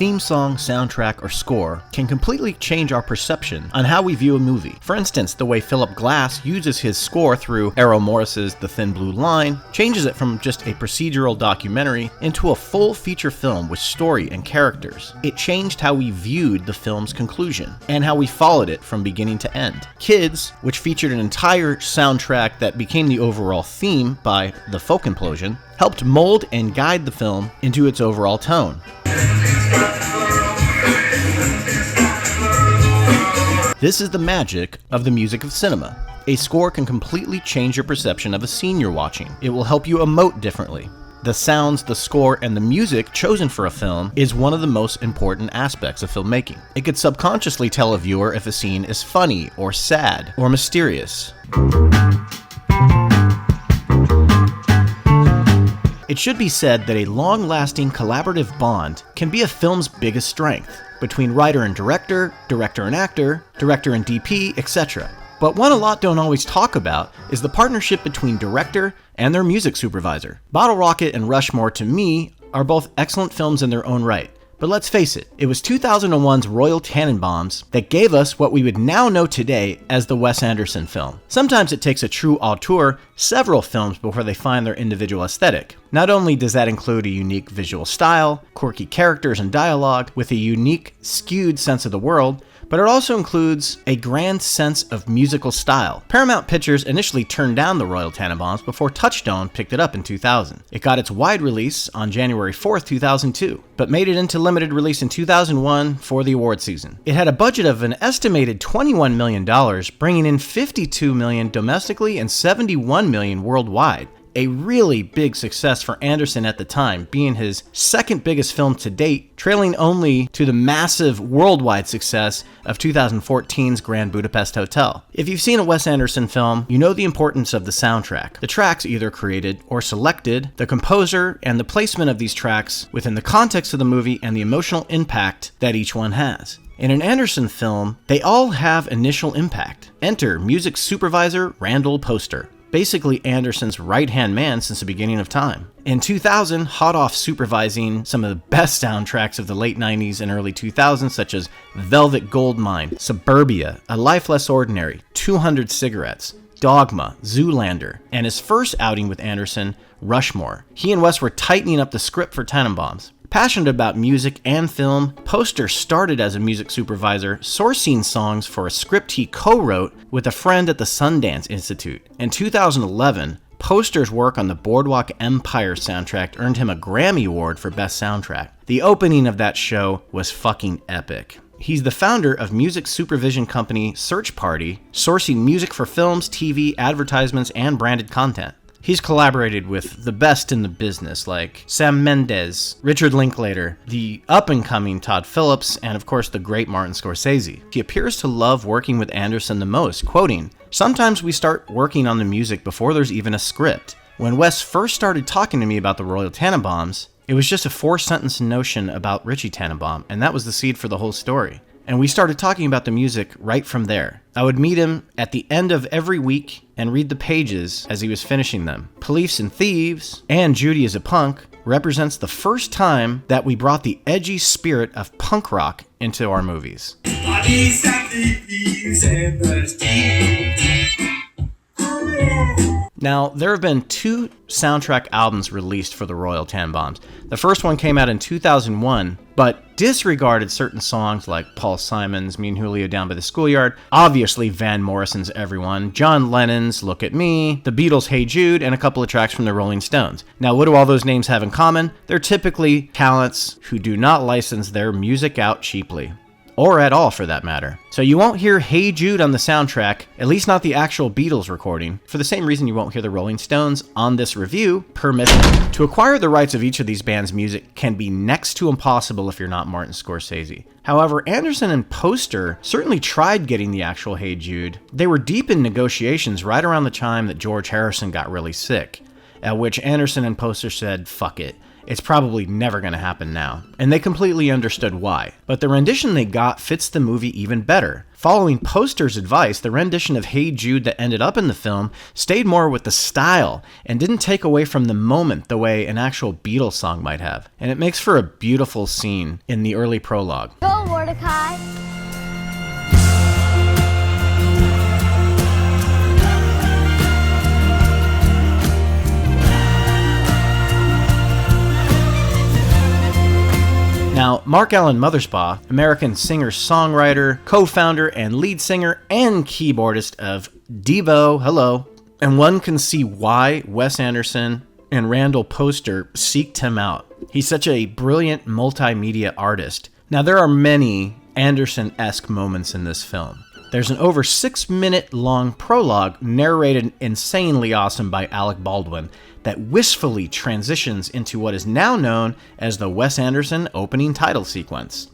theme song, soundtrack, or score can completely change our perception on how we view a movie. For instance, the way Philip Glass uses his score through Errol Morris's The Thin Blue Line changes it from just a procedural documentary into a full feature film with story and characters. It changed how we viewed the film's conclusion and how we followed it from beginning to end. Kids, which featured an entire soundtrack that became the overall theme by The Folk Implosion, helped mold and guide the film into its overall tone. This is the magic of the music of cinema. A score can completely change your perception of a scene you're watching. It will help you emote differently. The sounds, the score, and the music chosen for a film is one of the most important aspects of filmmaking. It could subconsciously tell a viewer if a scene is funny, or sad, or mysterious. It should be said that a long-lasting collaborative bond can be a film's biggest strength, between writer and director, director and actor, director and DP, etc. But one a lot don't always talk about is the partnership between director and their music supervisor. Bottle Rocket and Rushmore, to me, are both excellent films in their own right. But let's face it, it was 2001's Royal Tenenbaums that gave us what we would now know today as the Wes Anderson film. Sometimes it takes a true auteur several films before they find their individual aesthetic. Not only does that include a unique visual style, quirky characters and dialogue, with a unique, skewed sense of the world, but it also includes a grand sense of musical style. Paramount Pictures initially turned down the Royal Tenenbaums before Touchstone picked it up in 2000. It got its wide release on January 4th, 2002, but made it into limited release in 2001 for the award season. It had a budget of an estimated $21 million, bringing in $52 million domestically and $71 million worldwide. A really big success for Anderson at the time, being his second biggest film to date, trailing only to the massive worldwide success of 2014's Grand Budapest Hotel. If you've seen a Wes Anderson film, you know the importance of the soundtrack. The tracks either created or selected, the composer, and the placement of these tracks within the context of the movie and the emotional impact that each one has. In an Anderson film, they all have initial impact. Enter music supervisor Randall Poster, basically Anderson's right-hand man since the beginning of time. In 2000, hot off supervising some of the best soundtracks of the late 90s and early 2000s, such as Velvet Goldmine, Suburbia, A Life Less Ordinary, 200 Cigarettes, Dogma, Zoolander, and his first outing with Anderson, Rushmore. He and Wes were tightening up the script for Tenenbaums. Passionate about music and film, Poster started as a music supervisor, sourcing songs for a script he co-wrote with a friend at the Sundance Institute. In 2011, Poster's work on the Boardwalk Empire soundtrack earned him a Grammy Award for Best Soundtrack. The opening of that show was fucking epic. He's the founder of music supervision company Search Party, sourcing music for films, TV, advertisements, and branded content. He's collaborated with the best in the business like Sam Mendes, Richard Linklater, the up-and-coming Todd Phillips, and of course the great Martin Scorsese. He appears to love working with Anderson the most, quoting, "Sometimes we start working on the music before there's even a script. When Wes first started talking to me about the Royal Tenenbaums, it was just a 4-sentence notion about Richie Tenenbaum, and that was the seed for the whole story. And we started talking about the music right from there. I would meet him at the end of every week and read the pages as he was finishing them. Police and Thieves and Judy is a Punk represents the first time that we brought the edgy spirit of punk rock into our movies." Now, there have been 2 soundtrack albums released for the Royal Tenenbaums. The first one came out in 2001, but disregarded certain songs like Paul Simon's Me and Julio Down by the Schoolyard, obviously Van Morrison's Everyone, John Lennon's Look at Me, the Beatles' Hey Jude, and a couple of tracks from the Rolling Stones. Now, what do all those names have in common? They're typically talents who do not license their music out cheaply. Or at all, for that matter. So you won't hear Hey Jude on the soundtrack, at least not the actual Beatles recording, for the same reason you won't hear the Rolling Stones on this review, per mission. To acquire the rights of each of these bands' music can be next to impossible if you're not Martin Scorsese. However, Anderson and Poster certainly tried getting the actual Hey Jude. They were deep in negotiations right around the time that George Harrison got really sick, at which Anderson and Poster said, "Fuck it," it's probably never going to happen now. And they completely understood why. But the rendition they got fits the movie even better. Following Poster's advice, the rendition of Hey Jude that ended up in the film stayed more with the style and didn't take away from the moment the way an actual Beatles song might have. And it makes for a beautiful scene in the early prologue. Go, Mordecai! Now, Mark Allen Mothersbaugh, American singer-songwriter, co-founder and lead singer and keyboardist of Devo, hello, and one can see why Wes Anderson and Randall Poster seeked him out. He's such a brilliant multimedia artist. Now, there are many Anderson-esque moments in this film. There's an over 6-minute long prologue narrated insanely awesome by Alec Baldwin that wistfully transitions into what is now known as the Wes Anderson opening title sequence.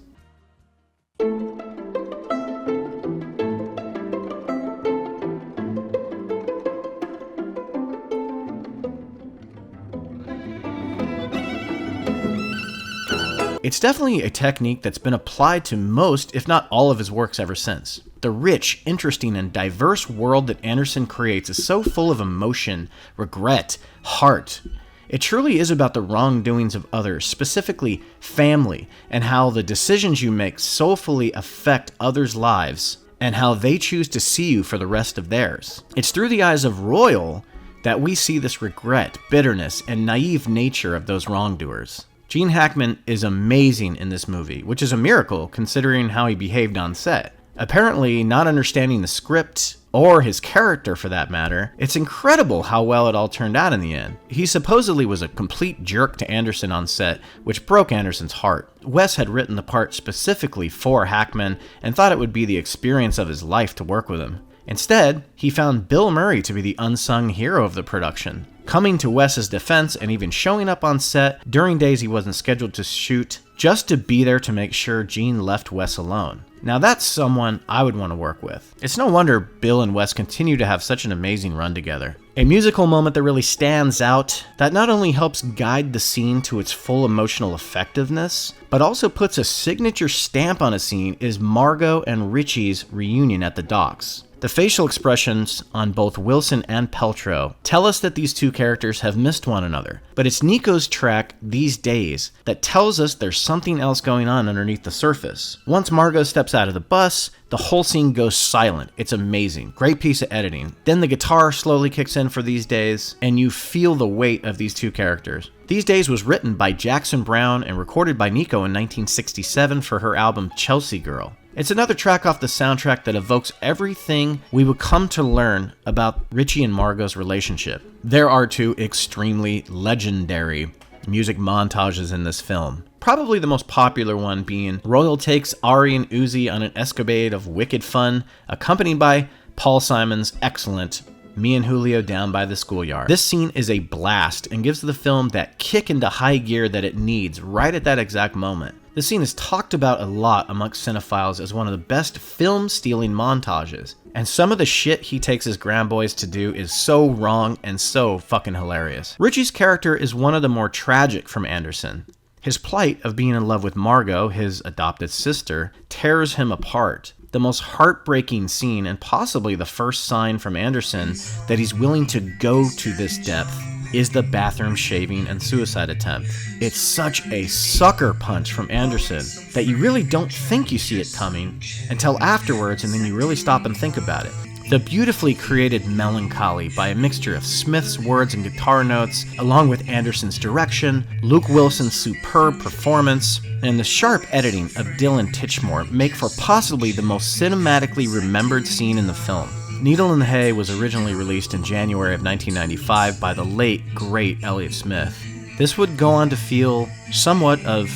It's definitely a technique that's been applied to most, if not all, of his works ever since. The rich, interesting, and diverse world that Anderson creates is so full of emotion, regret, heart. It truly is about the wrongdoings of others, specifically family, and how the decisions you make soulfully affect others' lives, and how they choose to see you for the rest of theirs. It's through the eyes of Royal that we see this regret, bitterness, and naive nature of those wrongdoers. Gene Hackman is amazing in this movie, which is a miracle considering how he behaved on set. Apparently, not understanding the script, or his character for that matter, it's incredible how well it all turned out in the end. He supposedly was a complete jerk to Anderson on set, which broke Anderson's heart. Wes had written the part specifically for Hackman and thought it would be the experience of his life to work with him. Instead, he found Bill Murray to be the unsung hero of the production, coming to Wes's defense and even showing up on set during days he wasn't scheduled to shoot, just to be there to make sure Gene left Wes alone. Now that's someone I would want to work with. It's no wonder Bill and Wes continue to have such an amazing run together. A musical moment that really stands out, that not only helps guide the scene to its full emotional effectiveness, but also puts a signature stamp on a scene, is Margot and Richie's reunion at the docks. The facial expressions on both Wilson and Paltrow tell us that these two characters have missed one another, but it's Nico's track, These Days, that tells us there's something else going on underneath the surface. Once Margot steps out of the bus, the whole scene goes silent. It's amazing. Great piece of editing. Then the guitar slowly kicks in for These Days, and you feel the weight of these two characters. These Days was written by Jackson Browne and recorded by Nico in 1967 for her album Chelsea Girl. It's another track off the soundtrack that evokes everything we would come to learn about Richie and Margot's relationship. There are two extremely legendary music montages in this film. Probably the most popular one being Royal takes Ari and Uzi on an escapade of wicked fun, accompanied by Paul Simon's excellent Me and Julio Down by the Schoolyard. This scene is a blast and gives the film that kick into high gear that it needs right at that exact moment. The scene is talked about a lot amongst cinephiles as one of the best film-stealing montages, and some of the shit he takes his grandboys to do is so wrong and so fucking hilarious. Richie's character is one of the more tragic from Anderson. His plight of being in love with Margot, his adopted sister, tears him apart. The most heartbreaking scene, and possibly the first sign from Anderson that he's willing to go to this depth, is the bathroom shaving and suicide attempt. It's such a sucker punch from Anderson that you really don't think you see it coming until afterwards, and then you really stop and think about it. The beautifully created melancholy by a mixture of Smith's words and guitar notes, along with Anderson's direction, Luke Wilson's superb performance, and the sharp editing of Dylan Titchmore make for possibly the most cinematically remembered scene in the film. Needle in the Hay was originally released in January of 1995 by the late, great Elliott Smith. This would go on to feel somewhat of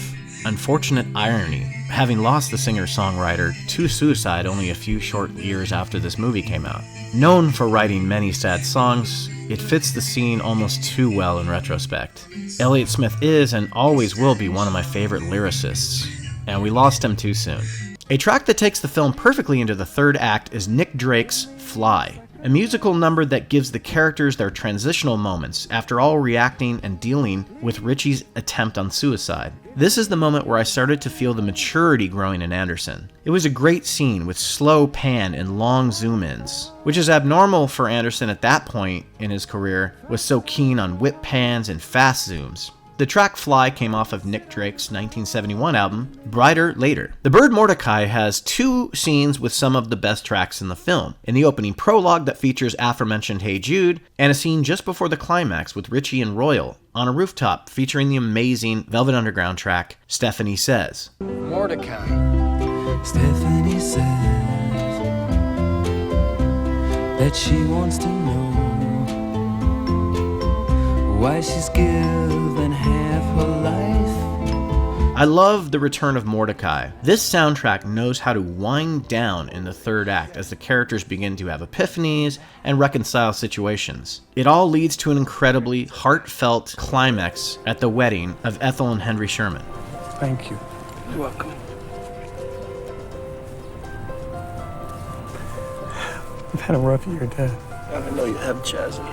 unfortunate irony, having lost the singer-songwriter to suicide only a few short years after this movie came out. Known for writing many sad songs, it fits the scene almost too well in retrospect. Elliott Smith is and always will be one of my favorite lyricists, and we lost him too soon. A track that takes the film perfectly into the third act is Nick Drake's Fly. A musical number that gives the characters their transitional moments after all reacting and dealing with Richie's attempt on suicide. This is the moment where I started to feel the maturity growing in Anderson. It was a great scene with slow pan and long zoom-ins, which is abnormal for Anderson at that point in his career, was so keen on whip pans and fast zooms. The track Fly came off of Nick Drake's 1971 album, Brighter Later. The Bird Mordecai has two scenes with some of the best tracks in the film. In the opening prologue that features aforementioned Hey Jude, and a scene just before the climax with Richie and Royal on a rooftop featuring the amazing Velvet Underground track, Stephanie Says. Mordecai. Stephanie says that she wants to know why she's given half her life. I love the return of Mordecai. This soundtrack knows how to wind down in the third act as the characters begin to have epiphanies and reconcile situations. It all leads to an incredibly heartfelt climax at the wedding of Ethel and Henry Sherman. Thank you. You're welcome. I've had a rough year, Dad. I know you have, Chazzy.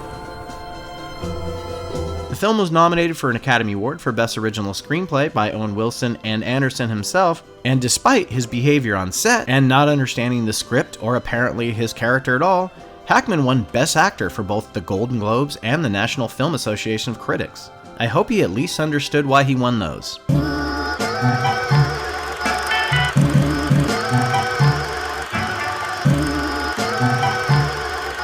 The film was nominated for an Academy Award for Best Original Screenplay by Owen Wilson and Anderson himself, and despite his behavior on set and not understanding the script or apparently his character at all, Hackman won Best Actor for both the Golden Globes and the National Film Association of Critics. I hope he at least understood why he won those.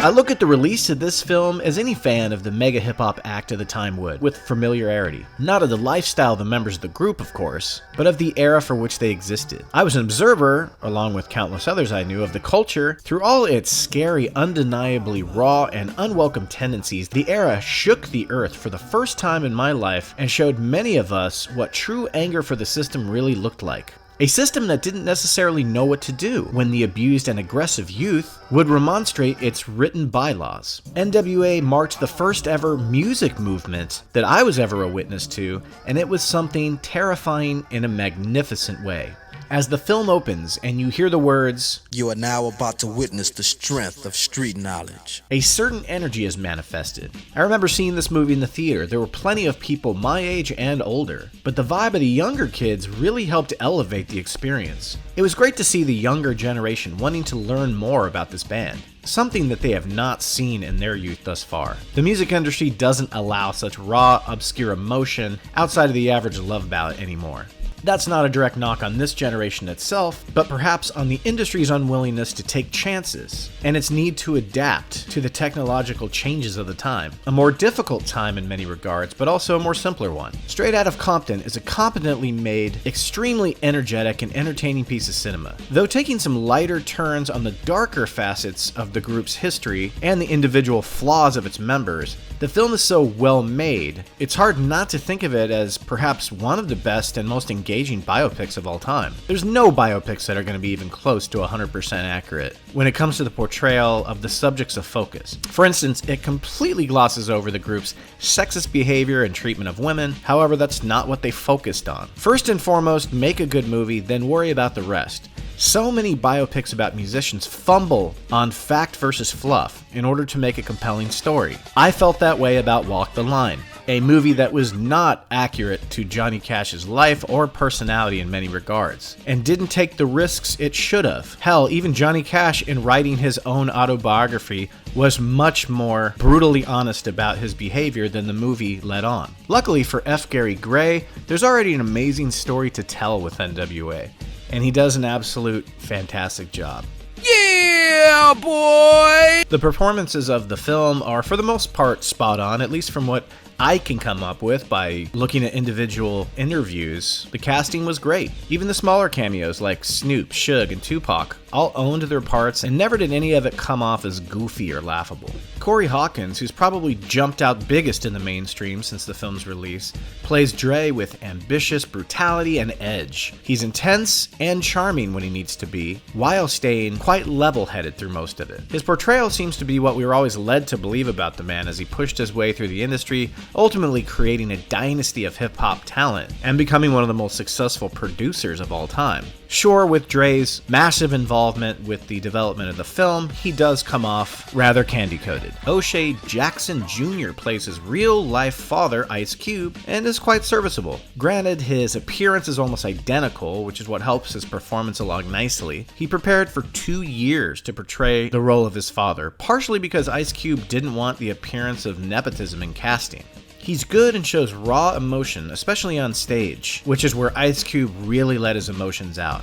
I look at the release of this film as any fan of the mega hip-hop act of the time would, with familiarity. Not of the lifestyle of the members of the group, of course, but of the era for which they existed. I was an observer, along with countless others I knew, of the culture. Through all its scary, undeniably raw, and unwelcome tendencies, the era shook the earth for the first time in my life and showed many of us what true anger for the system really looked like. A system that didn't necessarily know what to do when the abused and aggressive youth would remonstrate its written bylaws. NWA marked the first ever music movement that I was ever a witness to, and it was something terrifying in a magnificent way. As the film opens and you hear the words, "You are now about to witness the strength of street knowledge," a certain energy is manifested. I remember seeing this movie in the theater. There were plenty of people my age and older, but the vibe of the younger kids really helped elevate the experience. It was great to see the younger generation wanting to learn more about this band, something that they have not seen in their youth thus far. The music industry doesn't allow such raw, obscure emotion outside of the average love ballad anymore. That's not a direct knock on this generation itself, but perhaps on the industry's unwillingness to take chances and its need to adapt to the technological changes of the time. A more difficult time in many regards, but also a more simpler one. Straight Outta Compton is a competently made, extremely energetic and entertaining piece of cinema. Though taking some lighter turns on the darker facets of the group's history and the individual flaws of its members, the film is so well made, it's hard not to think of it as perhaps one of the best and most engaging biopics of all time. There's no biopics that are going to be even close to 100% accurate when it comes to the portrayal of the subjects of focus. For instance, it completely glosses over the group's sexist behavior and treatment of women. However, that's not what they focused on. First and foremost, make a good movie, then worry about the rest. So many biopics about musicians fumble on fact versus fluff in order to make a compelling story. I felt that way about Walk the Line, a movie that was not accurate to Johnny Cash's life or personality in many regards, and didn't take the risks it should have. Hell, even Johnny Cash, in writing his own autobiography, was much more brutally honest about his behavior than the movie let on. Luckily for F. Gary Gray, there's already an amazing story to tell with NWA, and he does an absolute fantastic job. Yeah, boy! The performances of the film are for the most part spot on, at least from what I can come up with by looking at individual interviews. The casting was great. Even the smaller cameos like Snoop, Suge, and Tupac all owned their parts, and never did any of it come off as goofy or laughable. Corey Hawkins, who's probably jumped out biggest in the mainstream since the film's release, plays Dre with ambitious brutality and edge. He's intense and charming when he needs to be, while staying quite level-headed through most of it. His portrayal seems to be what we were always led to believe about the man as he pushed his way through the industry, ultimately creating a dynasty of hip-hop talent and becoming one of the most successful producers of all time. Sure, with Dre's massive involvement with the development of the film, he does come off rather candy-coated. O'Shea Jackson Jr. plays his real-life father, Ice Cube, and is quite serviceable. Granted, his appearance is almost identical, which is what helps his performance along nicely. He prepared for 2 years to portray the role of his father, partially because Ice Cube didn't want the appearance of nepotism in casting. He's good and shows raw emotion, especially on stage, which is where Ice Cube really let his emotions out.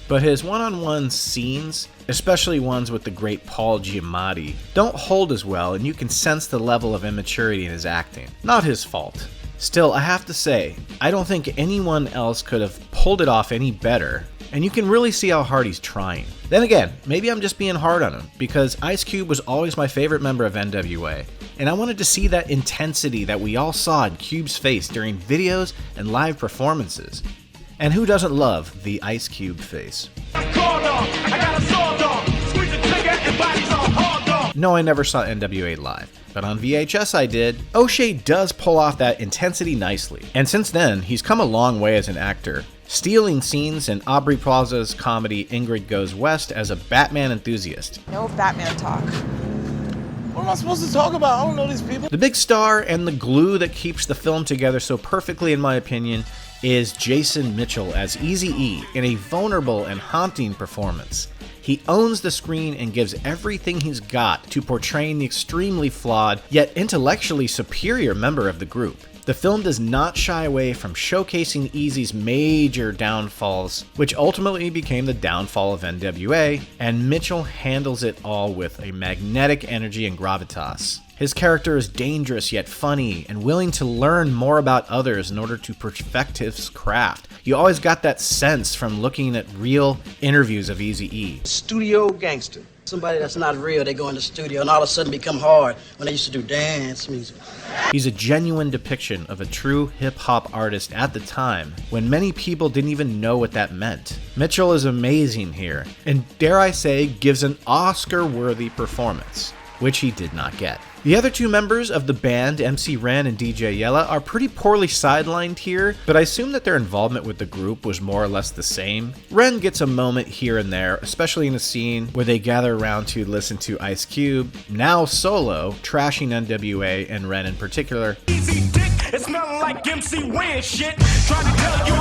But his one-on-one scenes, especially ones with the great Paul Giamatti, don't hold as well, and you can sense the level of immaturity in his acting. Not his fault. Still, I have to say, I don't think anyone else could have pulled it off any better, and you can really see how hard he's trying. Then again, maybe I'm just being hard on him, because Ice Cube was always my favorite member of NWA, and I wanted to see that intensity that we all saw in Cube's face during videos and live performances. And who doesn't love the Ice Cube face? No, I never saw NWA live, but on VHS I did. O'Shea does pull off that intensity nicely, and since then, he's come a long way as an actor, stealing scenes in Aubrey Plaza's comedy Ingrid Goes West as a Batman enthusiast. No Batman talk. What am I supposed to talk about? I don't know these people. The big star and the glue that keeps the film together so perfectly, in my opinion, is Jason Mitchell as Eazy-E in a vulnerable and haunting performance. He owns the screen and gives everything he's got to portraying the extremely flawed, yet intellectually superior member of the group. The film does not shy away from showcasing Eazy's major downfalls, which ultimately became the downfall of NWA, and Mitchell handles it all with a magnetic energy and gravitas. His character is dangerous yet funny and willing to learn more about others in order to perfect his craft. You always got that sense from looking at real interviews of Eazy-E. Studio gangster. Somebody that's not real, they go in the studio and all of a sudden become hard when they used to do dance music. He's a genuine depiction of a true hip-hop artist at the time, when many people didn't even know what that meant. Mitchell is amazing here, and dare I say, gives an Oscar-worthy performance, which he did not get. The other two members of the band, MC Ren and DJ Yella, are pretty poorly sidelined here, but I assume that their involvement with the group was more or less the same. Ren gets a moment here and there, especially in a scene where they gather around to listen to Ice Cube, now solo, trashing NWA and Ren in particular.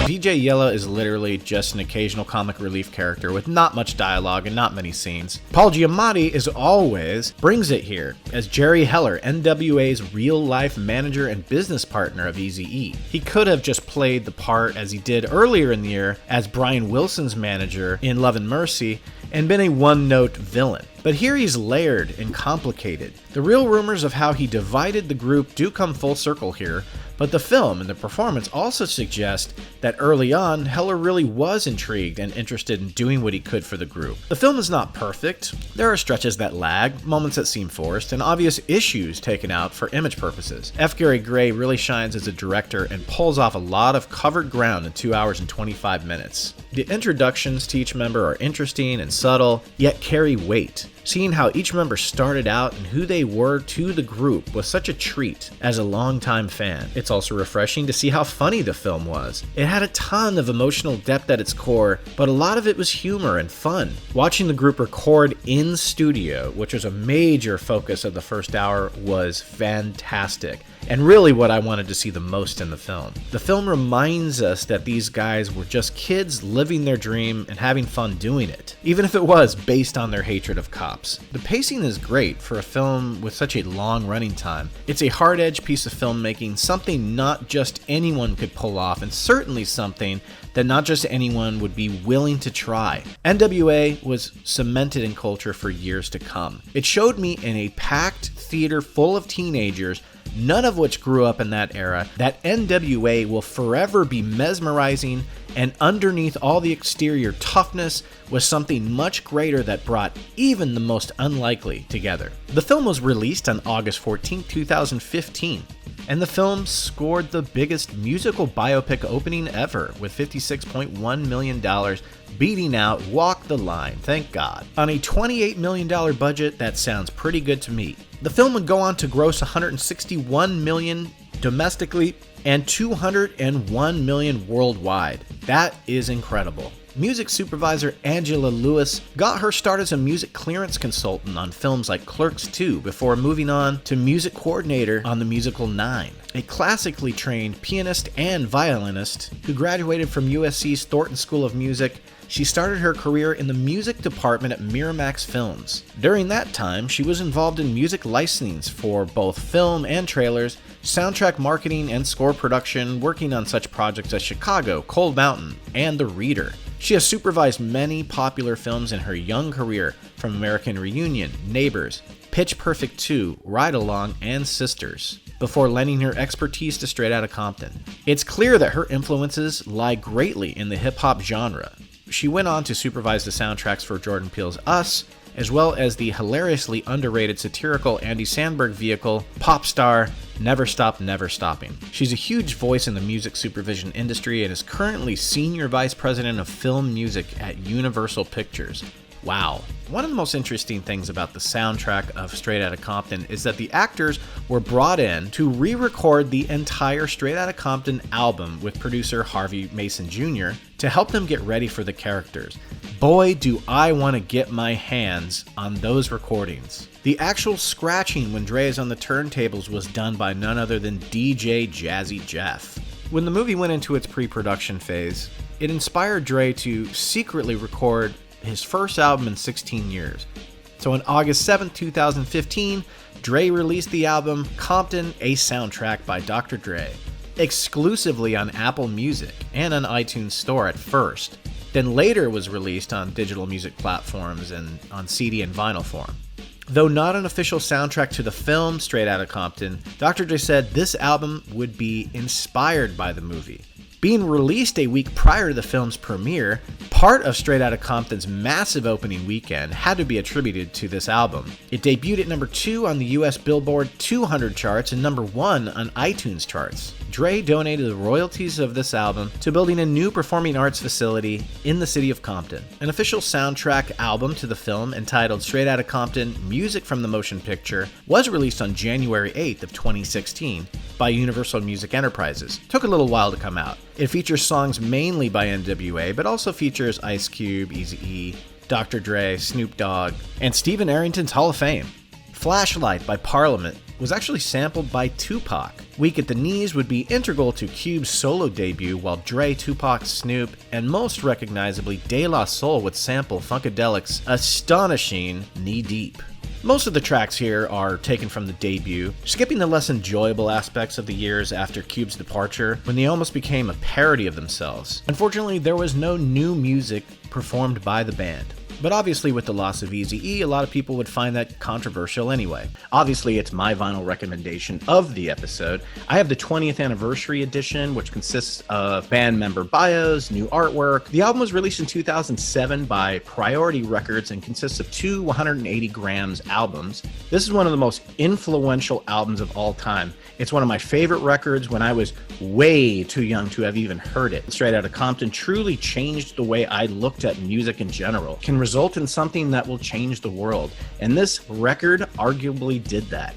DJ Yella is literally just an occasional comic relief character with not much dialogue and not many scenes. Paul Giamatti, as always, brings it here as Jerry Heller, NWA's real-life manager and business partner of Eazy-E. He could have just played the part as he did earlier in the year as Brian Wilson's manager in Love and Mercy and been a one-note villain. But here he's layered and complicated. The real rumors of how he divided the group do come full circle here, but the film and the performance also suggest that early on, Heller really was intrigued and interested in doing what he could for the group. The film is not perfect. There are stretches that lag, moments that seem forced, and obvious issues taken out for image purposes. F. Gary Gray really shines as a director and pulls off a lot of covered ground in 2 hours and 25 minutes. The introductions to each member are interesting and subtle, yet carry weight. Seeing how each member started out and who they were to the group was such a treat as a longtime fan. It's also refreshing to see how funny the film was. It had a ton of emotional depth at its core, but a lot of it was humor and fun. Watching the group record in studio, which was a major focus of the first hour, was fantastic, and really what I wanted to see the most in the film. The film reminds us that these guys were just kids living their dream and having fun doing it, even if it was based on their hatred of cops. The pacing is great for a film with such a long running time. It's a hard-edged piece of filmmaking, something not just anyone could pull off, and certainly something that not just anyone would be willing to try. NWA was cemented in culture for years to come. It showed me in a packed theater full of teenagers, none of which grew up in that era, that NWA will forever be mesmerizing, and underneath all the exterior toughness was something much greater that brought even the most unlikely together. The film was released on August 14, 2015, and the film scored the biggest musical biopic opening ever with $56.1 million, beating out Walk the Line, thank God. On a $28 million budget, that sounds pretty good to me. The film would go on to gross $161 million domestically and 201 million worldwide. That is incredible. Music supervisor Angela Lewis got her start as a music clearance consultant on films like Clerks 2 before moving on to music coordinator on the musical 9. A classically trained pianist and violinist who graduated from USC's Thornton School of Music, she started her career in the music department at Miramax Films. During that time, she was involved in music licensings for both film and trailers, soundtrack marketing and score production, working on such projects as Chicago, Cold Mountain, and The Reader. She has supervised many popular films in her young career, from American Reunion, Neighbors, Pitch Perfect 2, Ride Along, and Sisters, before lending her expertise to Straight Outta Compton. It's clear that her influences lie greatly in the hip-hop genre. She went on to supervise the soundtracks for Jordan Peele's Us, as well as the hilariously underrated satirical Andy Samberg vehicle, Pop Star, Never Stop, Never Stopping. She's a huge voice in the music supervision industry and is currently Senior Vice President of Film Music at Universal Pictures. Wow. One of the most interesting things about the soundtrack of Straight Outta Compton is that the actors were brought in to re-record the entire Straight Outta Compton album with producer Harvey Mason Jr. to help them get ready for the characters. Boy, do I want to get my hands on those recordings. The actual scratching when Dre is on the turntables was done by none other than DJ Jazzy Jeff. When the movie went into its pre-production phase, it inspired Dre to secretly record his first album in 16 years. So on August 7, 2015, Dre released the album Compton, a Soundtrack by Dr. Dre, exclusively on Apple Music and on iTunes Store at first, then later was released on digital music platforms and on CD and vinyl form. Though not an official soundtrack to the film Straight Outta Compton, Dr. Dre said this album would be inspired by the movie. Being released a week prior to the film's premiere, part of Straight Outta Compton's massive opening weekend had to be attributed to this album. It debuted at number 2 on the US Billboard 200 charts and number 1 on iTunes charts. Dre donated the royalties of this album to building a new performing arts facility in the city of Compton. An official soundtrack album to the film entitled Straight Outta Compton: Music from the Motion Picture was released on January 8th of 2016 by Universal Music Enterprises. Took a little while to come out. It features songs mainly by NWA, but also features Ice Cube, Eazy-E, Dr. Dre, Snoop Dogg, and Stephen Arrington's Hall of Fame. Flashlight by Parliament was actually sampled by Tupac. Weak at the Knees would be integral to Cube's solo debut, while Dre, Tupac, Snoop, and most recognizably De La Soul would sample Funkadelic's astonishing Knee Deep. Most of the tracks here are taken from the debut, skipping the less enjoyable aspects of the years after Cube's departure, when they almost became a parody of themselves. Unfortunately, there was no new music performed by the band. But obviously with the loss of Eazy-E, a lot of people would find that controversial anyway. Obviously, it's my vinyl recommendation of the episode. I have the 20th anniversary edition, which consists of band member bios, new artwork. The album was released in 2007 by Priority Records and consists of 2 180 grams albums. This is one of the most influential albums of all time. It's one of my favorite records when I was way too young to have even heard it. Straight Outta Compton truly changed the way I looked at music in general. Can result in something that will change the world, and this record arguably did that.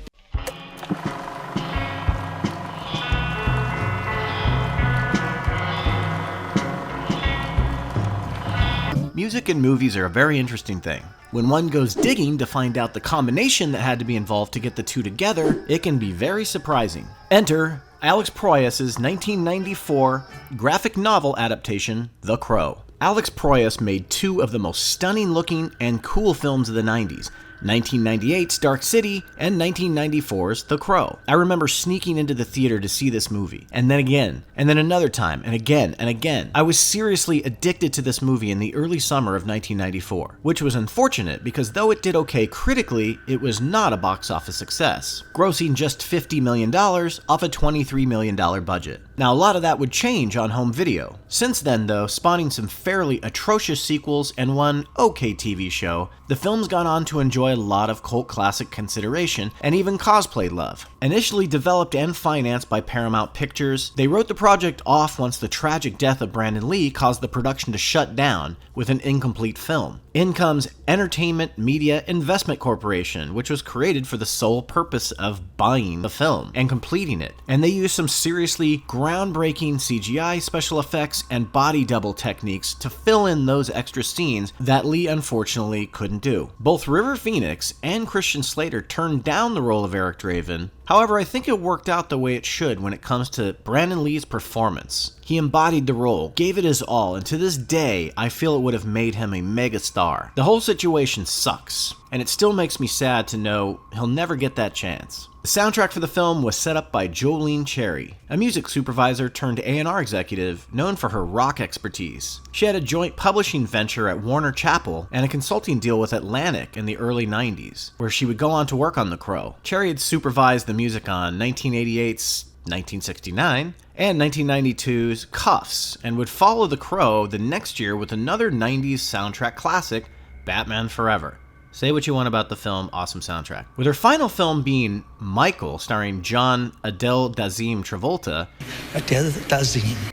Music and movies are a very interesting thing. When one goes digging to find out the combination that had to be involved to get the two together, it can be very surprising. Enter Alex Proyas's 1994 graphic novel adaptation, The Crow. Alex Proyas made 2 of the most stunning looking and cool films of the 90s, 1998's Dark City and 1994's The Crow. I remember sneaking into the theater to see this movie, and then again, and then another time, and again, and again. I was seriously addicted to this movie in the early summer of 1994, which was unfortunate because though it did okay critically, it was not a box office success, grossing just $50 million off a $23 million budget. Now, a lot of that would change on home video. Since then, though, spawning some fairly atrocious sequels and one okay TV show, the film's gone on to enjoy enjoy a lot of cult classic consideration and even cosplay love. Initially developed and financed by Paramount Pictures, they wrote the project off once the tragic death of Brandon Lee caused the production to shut down with an incomplete film. In comes Entertainment Media Investment Corporation, which was created for the sole purpose of buying the film and completing it. And they used some seriously groundbreaking CGI, special effects, and body double techniques to fill in those extra scenes that Lee unfortunately couldn't do. Both River Phoenix and Christian Slater turned down the role of Eric Draven. However, I think it worked out the way it should when it comes to Brandon Lee's performance. He embodied the role, gave it his all, and to this day, I feel it would have made him a megastar. The whole situation sucks, and it still makes me sad to know he'll never get that chance. The soundtrack for the film was set up by Jolene Cherry, a music supervisor turned A&R executive known for her rock expertise. She had a joint publishing venture at Warner Chappell and a consulting deal with Atlantic in the early 90s, where she would go on to work on The Crow. Cherry had supervised the music on 1988's 1969 and 1992's Cuffs, and would follow The Crow the next year with another 90s soundtrack classic, Batman Forever. Say what you want about the film, awesome soundtrack. With her final film being Michael, starring John Adele Dazeem Travolta,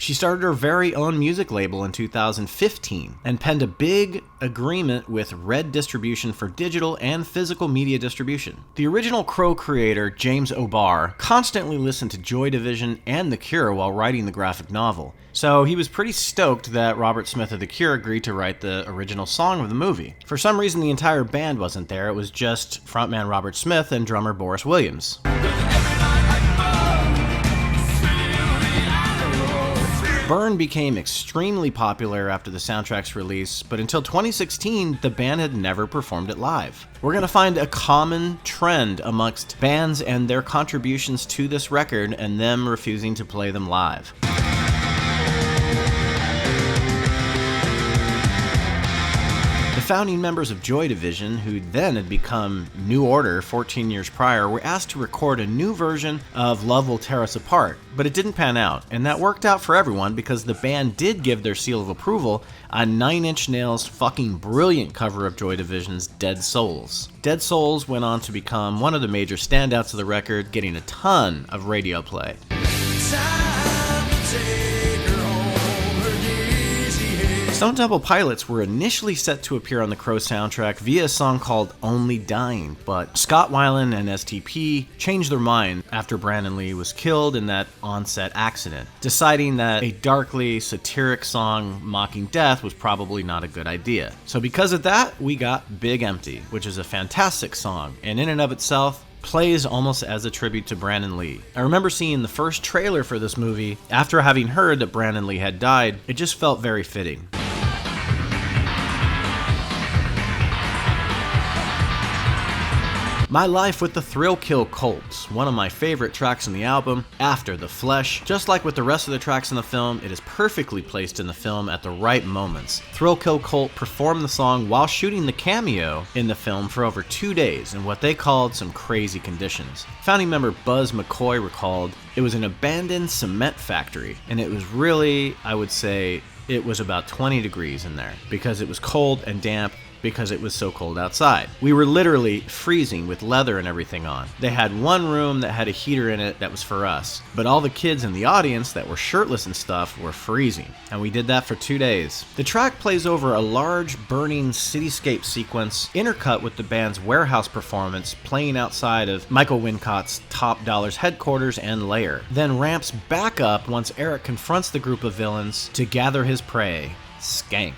she started her very own music label in 2015 and penned a big agreement with Red Distribution for digital and physical media distribution. The original Crow creator, James O'Barr, constantly listened to Joy Division and The Cure while writing the graphic novel, so he was pretty stoked that Robert Smith of The Cure agreed to write the original song of the movie. For some reason, the entire band wasn't there. It was just frontman Robert Smith and drummer Boris Williams. Burn became extremely popular after the soundtrack's release, but until 2016, the band had never performed it live. We're going to find a common trend amongst bands and their contributions to this record and them refusing to play them live. The founding members of Joy Division, who then had become New Order 14 years prior, were asked to record a new version of Love Will Tear Us Apart, but it didn't pan out, and that worked out for everyone because the band did give their seal of approval on Nine Inch Nails' fucking brilliant cover of Joy Division's Dead Souls. Dead Souls went on to become one of the major standouts of the record, getting a ton of radio play. Stone Temple Pilots were initially set to appear on the Crow soundtrack via a song called Only Dying, but Scott Weiland and STP changed their mind after Brandon Lee was killed in that on-set accident, deciding that a darkly satiric song mocking death was probably not a good idea. So because of that, we got Big Empty, which is a fantastic song, and in and of itself, plays almost as a tribute to Brandon Lee. I remember seeing the first trailer for this movie after having heard that Brandon Lee had died. It just felt very fitting. My Life with the Thrill Kill Cult, one of my favorite tracks in the album, After the Flesh. Just like with the rest of the tracks in the film, it is perfectly placed in the film at the right moments. Thrill Kill Cult performed the song while shooting the cameo in the film for over 2 days in what they called some crazy conditions. Founding member Buzz McCoy recalled, it was an abandoned cement factory, and it was really, I would say, it was about 20 degrees in there because it was cold and damp because it was so cold outside. We were literally freezing with leather and everything on. They had one room that had a heater in it that was for us, but all the kids in the audience that were shirtless and stuff were freezing, and we did that for 2 days. The track plays over a large burning cityscape sequence intercut with the band's warehouse performance playing outside of Michael Wincott's Top Dollar's headquarters and lair, then ramps back up once Eric confronts the group of villains to gather his prey, Skank.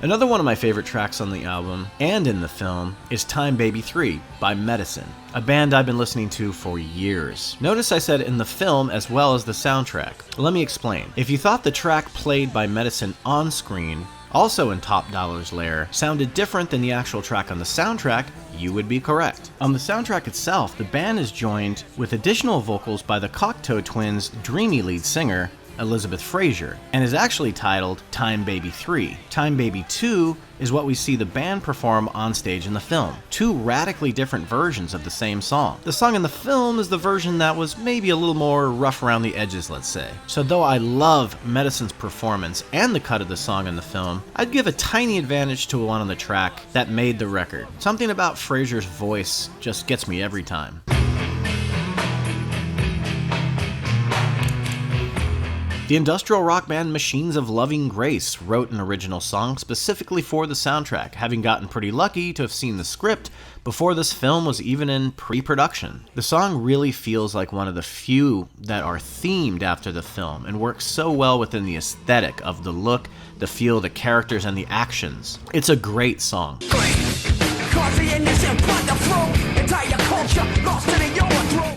Another one of my favorite tracks on the album, and in the film, is Time Baby 3 by Medicine, a band I've been listening to for years. Notice I said in the film as well as the soundtrack. Let me explain. If you thought the track played by Medicine on screen, also in Top Dollar's lair, sounded different than the actual track on the soundtrack, you would be correct. On the soundtrack itself, the band is joined with additional vocals by the Cocteau Twins' dreamy lead singer, Elizabeth Fraser, and is actually titled Time Baby 3. Time Baby 2 is what we see the band perform on stage in the film. Two radically different versions of the same song. The song in the film is the version that was maybe a little more rough around the edges, let's say. So though I love Medicine's performance and the cut of the song in the film, I'd give a tiny advantage to one on the track that made the record. Something about Fraser's voice just gets me every time. The industrial rock band Machines of Loving Grace wrote an original song specifically for the soundtrack, having gotten pretty lucky to have seen the script before this film was even in pre-production. The song really feels like one of the few that are themed after the film and works so well within the aesthetic of the look, the feel, the characters, and the actions. It's a great song.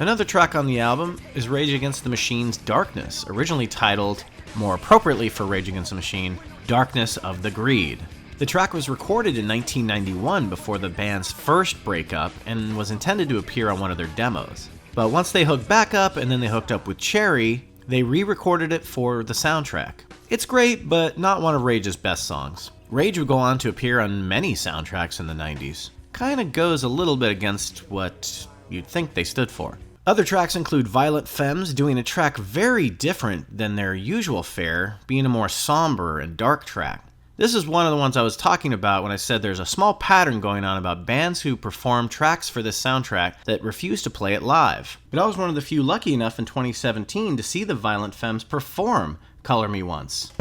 Another track on the album is Rage Against the Machine's Darkness, originally titled, more appropriately for Rage Against the Machine, Darkness of the Greed. The track was recorded in 1991 before the band's first breakup and was intended to appear on one of their demos. But once they hooked back up and then they hooked up with Cherry, they re-recorded it for the soundtrack. It's great, but not one of Rage's best songs. Rage would go on to appear on many soundtracks in the 90s. Kinda goes a little bit against what you'd think they stood for. Other tracks include Violent Femmes doing a track very different than their usual fare, being a more somber and dark track. This is one of the ones I was talking about when I said there's a small pattern going on about bands who perform tracks for this soundtrack that refuse to play it live. But I was one of the few lucky enough in 2017 to see the Violent Femmes perform Color Me Once.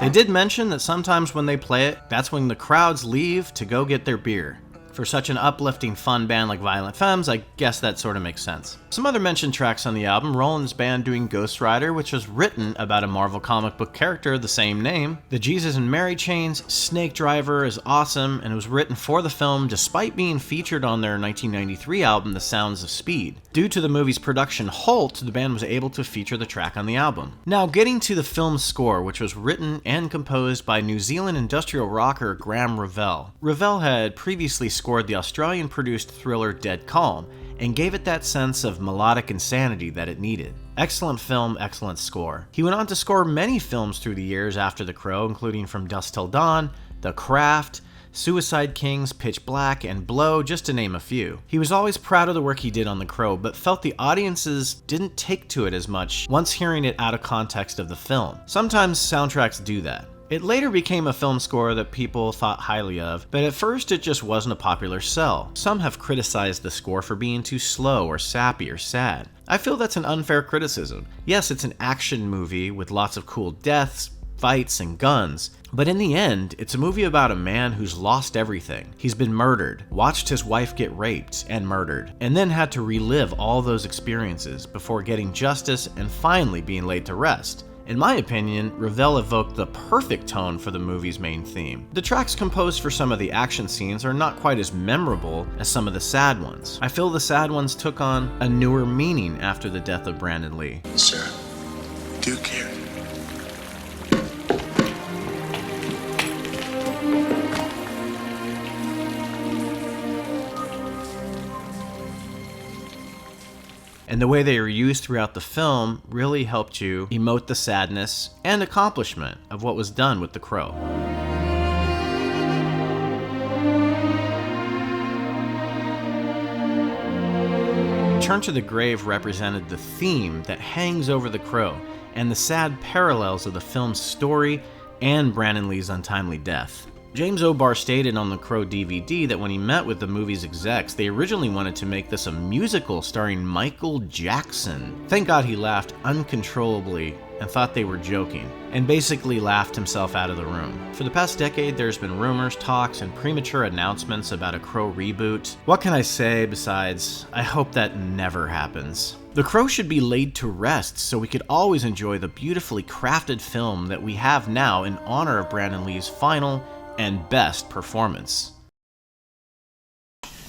They did mention that sometimes when they play it, that's when the crowds leave to go get their beer. For such an uplifting, fun band like Violent Femmes, I guess that sort of makes sense. Some other mentioned tracks on the album, Roland's band doing Ghost Rider, which was written about a Marvel comic book character of the same name. The Jesus and Mary Chains, Snake Driver is awesome, and it was written for the film despite being featured on their 1993 album, The Sounds of Speed. Due to the movie's production halt, the band was able to feature the track on the album. Now getting to the film's score, which was written and composed by New Zealand industrial rocker Graham Revell. Revell had previously scored the Australian-produced thriller Dead Calm, and gave it that sense of melodic insanity that it needed. Excellent film, excellent score. He went on to score many films through the years after The Crow, including From Dusk Till Dawn, The Craft, Suicide Kings, Pitch Black, and Blow, just to name a few. He was always proud of the work he did on The Crow, but felt the audiences didn't take to it as much once hearing it out of context of the film. Sometimes soundtracks do that. It later became a film score that people thought highly of, but at first it just wasn't a popular sell. Some have criticized the score for being too slow or sappy or sad. I feel that's an unfair criticism. Yes, it's an action movie with lots of cool deaths, fights, and guns, but in the end, it's a movie about a man who's lost everything. He's been murdered, watched his wife get raped and murdered, and then had to relive all those experiences before getting justice and finally being laid to rest. In my opinion, Revell evoked the perfect tone for the movie's main theme. The tracks composed for some of the action scenes are not quite as memorable as some of the sad ones. I feel the sad ones took on a newer meaning after the death of Brandon Lee. Sir, do care. And the way they were used throughout the film really helped you emote the sadness and accomplishment of what was done with The Crow. Turn to the Grave represented the theme that hangs over The Crow and the sad parallels of the film's story and Brandon Lee's untimely death. James O'Barr stated on the Crow DVD that when he met with the movie's execs, they originally wanted to make this a musical starring Michael Jackson. Thank God he laughed uncontrollably and thought they were joking, and basically laughed himself out of the room. For the past decade, there's been rumors, talks, and premature announcements about a Crow reboot. What can I say besides, I hope that never happens. The Crow should be laid to rest so we could always enjoy the beautifully crafted film that we have now in honor of Brandon Lee's final and best performance.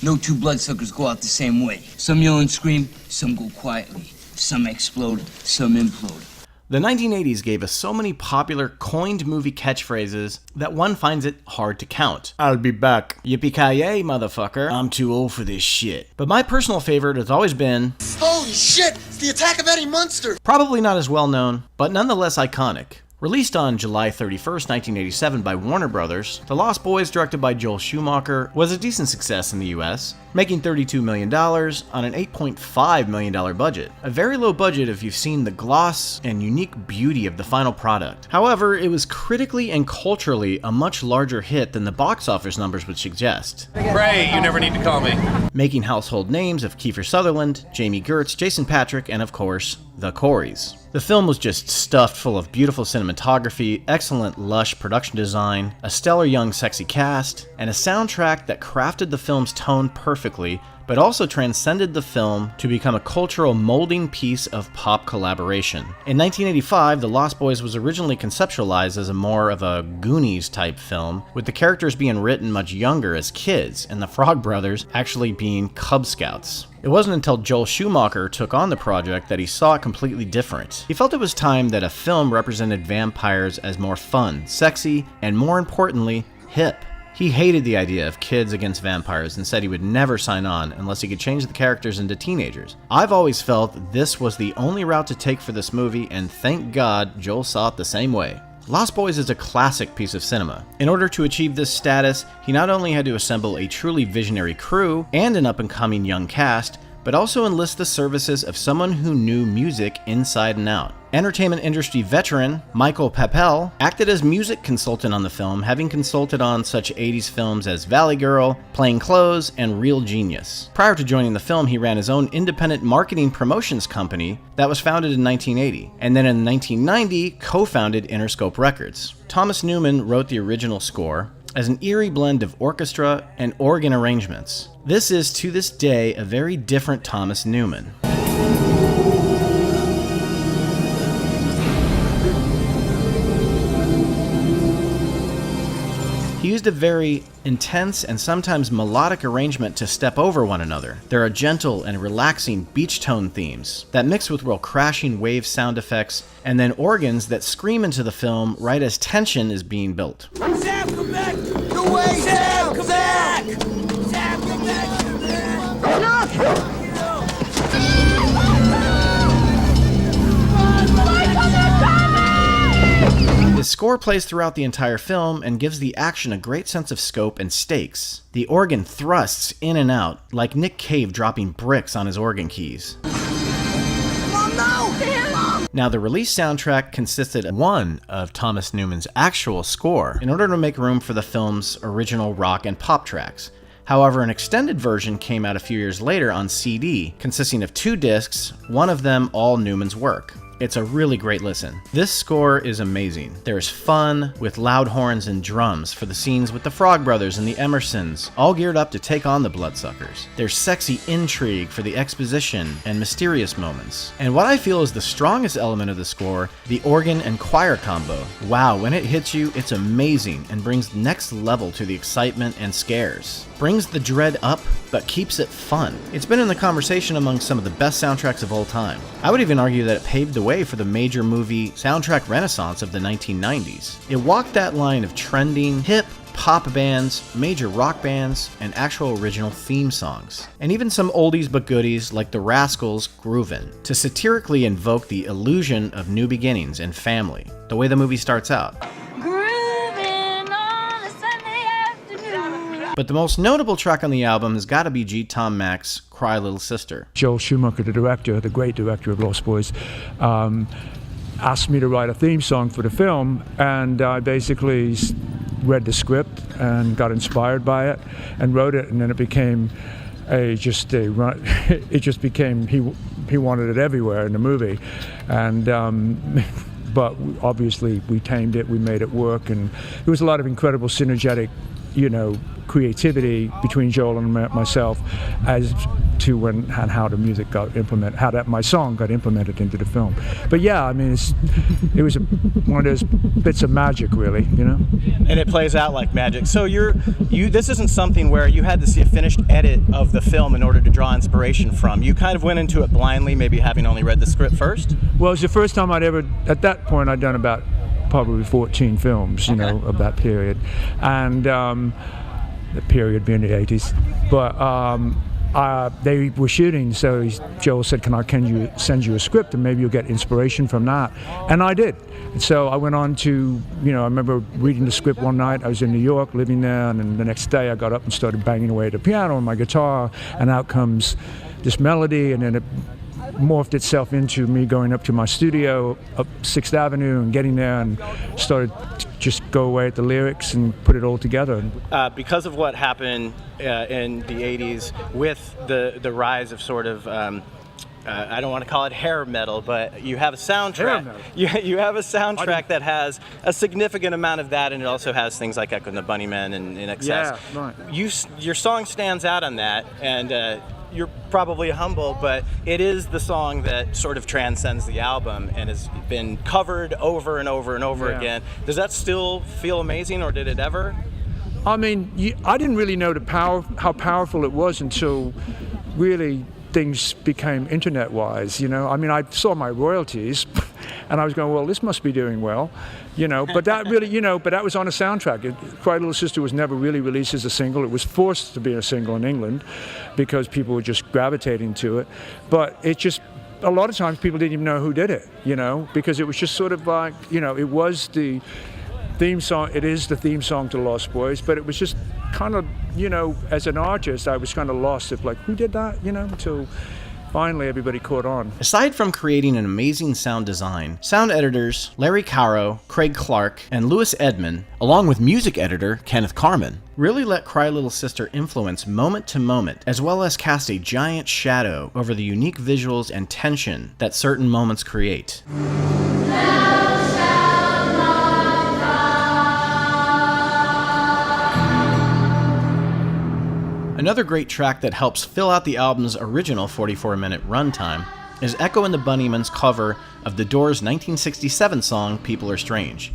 No two bloodsuckers go out the same way. Some yell and scream, some go quietly. Some explode, some implode. The 1980s gave us so many popular coined movie catchphrases that one finds it hard to count. I'll be back. Yippee-ki-yay, motherfucker. I'm too old for this shit. But my personal favorite has always been... Holy shit! It's the Attack of Eddie Munster! Probably not as well known, but nonetheless iconic. Released on July 31st, 1987 by Warner Brothers, The Lost Boys, directed by Joel Schumacher, was a decent success in the US, making $32 million on an $8.5 million budget. A very low budget if you've seen the gloss and unique beauty of the final product. However, it was critically and culturally a much larger hit than the box office numbers would suggest. Ray, you never need to call me. Making household names of Kiefer Sutherland, Jamie Gertz, Jason Patric, and of course, the Coreys. The film was just stuffed full of beautiful cinematography, excellent lush production design, a stellar young sexy cast, and a soundtrack that crafted the film's tone perfectly, but also transcended the film to become a cultural molding piece of pop collaboration. In 1985, The Lost Boys was originally conceptualized as a more of a Goonies-type film, with the characters being written much younger as kids, and the Frog Brothers actually being Cub Scouts. It wasn't until Joel Schumacher took on the project that he saw it completely different. He felt it was time that a film represented vampires as more fun, sexy, and more importantly, hip. He hated the idea of kids against vampires and said he would never sign on unless he could change the characters into teenagers. I've always felt this was the only route to take for this movie, and thank God Joel saw it the same way. Lost Boys is a classic piece of cinema. In order to achieve this status, he not only had to assemble a truly visionary crew and an up-and-coming young cast, but also enlist the services of someone who knew music inside and out. Entertainment industry veteran Michael Papel acted as music consultant on the film, having consulted on such 80s films as Valley Girl, Plain Clothes, and Real Genius. Prior to joining the film, he ran his own independent marketing promotions company that was founded in 1980, and then in 1990 co-founded Interscope Records. Thomas Newman wrote the original score as an eerie blend of orchestra and organ arrangements. This is, to this day, a very different Thomas Newman. He used a very intense and sometimes melodic arrangement to step over one another. There are gentle and relaxing beach tone themes that mix with real crashing wave sound effects, and then organs that scream into the film right as tension is being built. Sam, come back! No way! Sam, come back! Sam, come back! His score plays throughout the entire film and gives the action a great sense of scope and stakes. The organ thrusts in and out, like Nick Cave dropping bricks on his organ keys. Mom, no! Now, the release soundtrack consisted of one of Thomas Newman's actual score in order to make room for the film's original rock and pop tracks. However, an extended version came out a few years later on CD, consisting of 2 discs, one of them all Newman's work. It's a really great listen. This score is amazing. There's fun with loud horns and drums for the scenes with the Frog Brothers and the Emersons, all geared up to take on the Bloodsuckers. There's sexy intrigue for the exposition and mysterious moments. And what I feel is the strongest element of the score, the organ and choir combo. Wow, when it hits you, it's amazing and brings next level to the excitement and scares. Brings the dread up, but keeps it fun. It's been in the conversation among some of the best soundtracks of all time. I would even argue that it paved the way for the major movie soundtrack renaissance of the 1990s. It walked that line of trending, hip, pop bands, major rock bands, and actual original theme songs. And even some oldies but goodies like the Rascals' Groovin', to satirically invoke the illusion of new beginnings and family, the way the movie starts out. But the most notable track on the album has got to be G. Tom Mack's Cry Little Sister. Joel Schumacher, the director, the great director of Lost Boys, asked me to write a theme song for the film, and I basically read the script and got inspired by it and wrote it, and then it became he wanted it everywhere in the movie, and but obviously we tamed it, we made it work, and there was a lot of incredible synergetic creativity between Joel and myself, as to when and how the music got implemented, how that my song got implemented into the film. But yeah, I mean, it was one of those bits of magic, really, you know. And it plays out like magic. So this isn't something where you had to see a finished edit of the film in order to draw inspiration from. You kind of went into it blindly, maybe having only read the script first? Well, it was the first time at that point, I'd done about probably 14 films, you know, of that period. And the period being the 80s. But they were shooting, so Joel said, can you send you a script and maybe you'll get inspiration from that? And I did. So I went on to, you know, I remember reading the script one night. I was in New York living there, and then the next day I got up and started banging away at the piano and my guitar, and out comes this melody, and then it morphed itself into me going up to my studio up 6th Avenue and getting there and started to just go away at the lyrics and put it all together. Because of what happened in the 80s with the rise of sort of I don't want to call it hair metal, but you have a soundtrack. You have a soundtrack that has a significant amount of that, and it also has things like Echo and the Bunnymen and In Excess. Yeah, right. Your song stands out on that, and you're probably humble, but it is the song that sort of transcends the album and has been covered over and over and over again. Does that still feel amazing, or did it ever? I mean, I didn't really know how powerful it was until really things became internet-wise, you know. I mean, I saw my royalties, and I was going, well, this must be doing well, you know. But that really, you know, but that was on a soundtrack. Cry Little Sister was never really released as a single. It was forced to be a single in England because people were just gravitating to it. But it just, a lot of times people didn't even know who did it, you know, because it was just sort of like, you know, it was the theme song. It is the theme song to Lost Boys, but it was just kind of, you know, as an artist, I was kind of lost of like, who did that, you know, until finally everybody caught on. Aside from creating an amazing sound design, sound editors Larry Caro, Craig Clark, and Louis Edmond, along with music editor Kenneth Carman, really let Cry Little Sister influence moment to moment, as well as cast a giant shadow over the unique visuals and tension that certain moments create. Another great track that helps fill out the album's original 44-minute runtime is Echo and the Bunnymen's cover of The Doors' 1967 song, People Are Strange.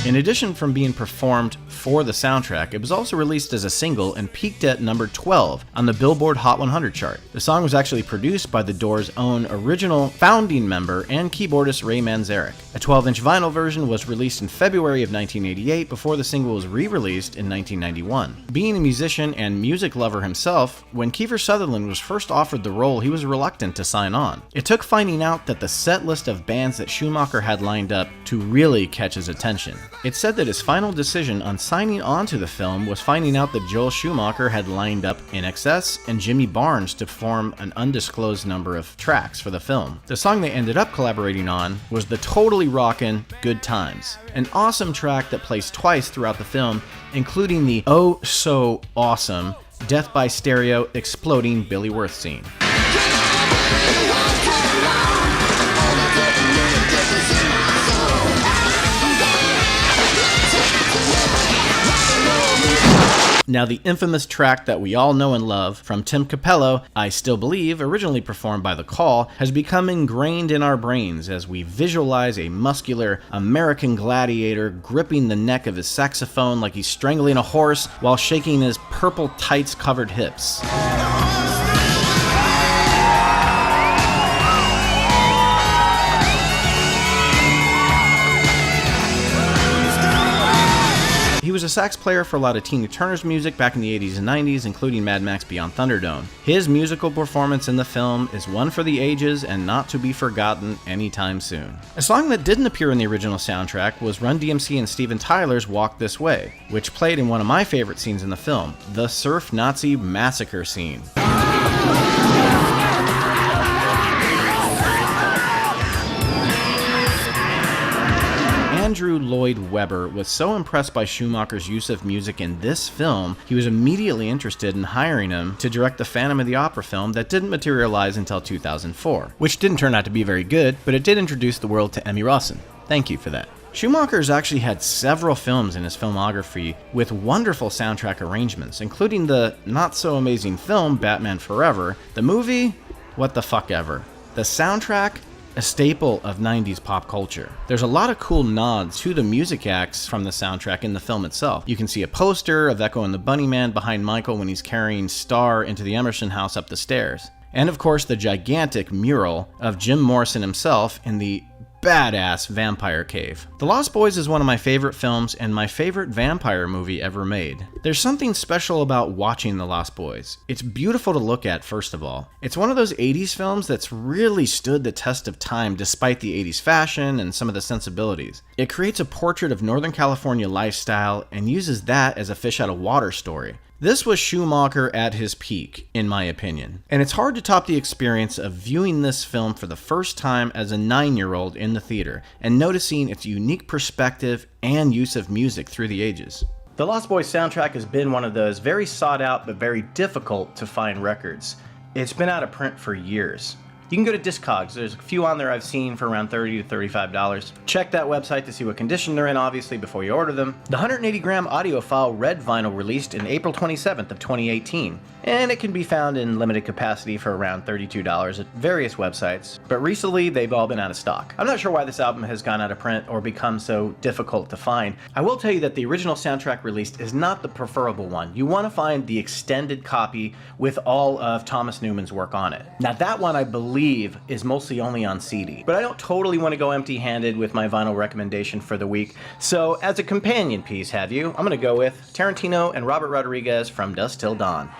In addition from being performed for the soundtrack, it was also released as a single and peaked at number 12 on the Billboard Hot 100 chart. The song was actually produced by the Doors' own original founding member and keyboardist Ray Manzarek. A 12-inch vinyl version was released in February of 1988 before the single was re-released in 1991. Being a musician and music lover himself, when Kiefer Sutherland was first offered the role, he was reluctant to sign on. It took finding out that the set list of bands that Schumacher had lined up to really catch his attention. It's said that his final decision on signing on to the film was finding out that Joel Schumacher had lined up In Excess and Jimmy Barnes to form an undisclosed number of tracks for the film. The song they ended up collaborating on was the totally rockin' Good Times, an awesome track that plays twice throughout the film, including the oh so awesome Death by Stereo exploding Billy Worth scene. Now, the infamous track that we all know and love from Tim Capello, I Still Believe, originally performed by The Call, has become ingrained in our brains as we visualize a muscular American gladiator gripping the neck of his saxophone like he's strangling a horse while shaking his purple tights-covered hips. He was a sax player for a lot of Tina Turner's music back in the 80s and 90s, including Mad Max Beyond Thunderdome. His musical performance in the film is one for the ages and not to be forgotten anytime soon. A song that didn't appear in the original soundtrack was Run DMC and Steven Tyler's Walk This Way, which played in one of my favorite scenes in the film, the Surf Nazi Massacre scene. Andrew Lloyd Webber was so impressed by Schumacher's use of music in this film, he was immediately interested in hiring him to direct the Phantom of the Opera film that didn't materialize until 2004, which didn't turn out to be very good, but it did introduce the world to Emmy Rossum. Thank you for that. Schumacher's actually had several films in his filmography with wonderful soundtrack arrangements, including the not-so-amazing film Batman Forever, the movie What the Fuck Ever. The soundtrack, a staple of 90s pop culture. There's a lot of cool nods to the music acts from the soundtrack in the film itself. You can see a poster of Echo and the Bunnyman behind Michael when he's carrying Star into the Emerson house up the stairs. And of course the gigantic mural of Jim Morrison himself in the badass vampire cave. The Lost Boys is one of my favorite films and my favorite vampire movie ever made. There's something special about watching The Lost Boys. It's beautiful to look at, first of all. It's one of those 80s films that's really stood the test of time despite the 80s fashion and some of the sensibilities. It creates a portrait of Northern California lifestyle and uses that as a fish out of water story. This was Schumacher at his peak, in my opinion. And it's hard to top the experience of viewing this film for the first time as a 9-year-old in the theater and noticing its unique perspective and use of music through the ages. The Lost Boys soundtrack has been one of those very sought out but very difficult to find records. It's been out of print for years. You can go to Discogs. There's a few on there I've seen for around $30 to $35. Check that website to see what condition they're in, obviously, before you order them. The 180-gram audiophile red vinyl released in April 27th of 2018, and it can be found in limited capacity for around $32 at various websites, but recently they've all been out of stock. I'm not sure why this album has gone out of print or become so difficult to find. I will tell you that the original soundtrack released is not the preferable one. You want to find the extended copy with all of Thomas Newman's work on it. Now that one, I believe, is mostly only on CD, but I don't totally want to go empty-handed with my vinyl recommendation for the week, so as a companion piece, have you, I'm going to go with Tarantino and Robert Rodriguez from Dusk Till Dawn.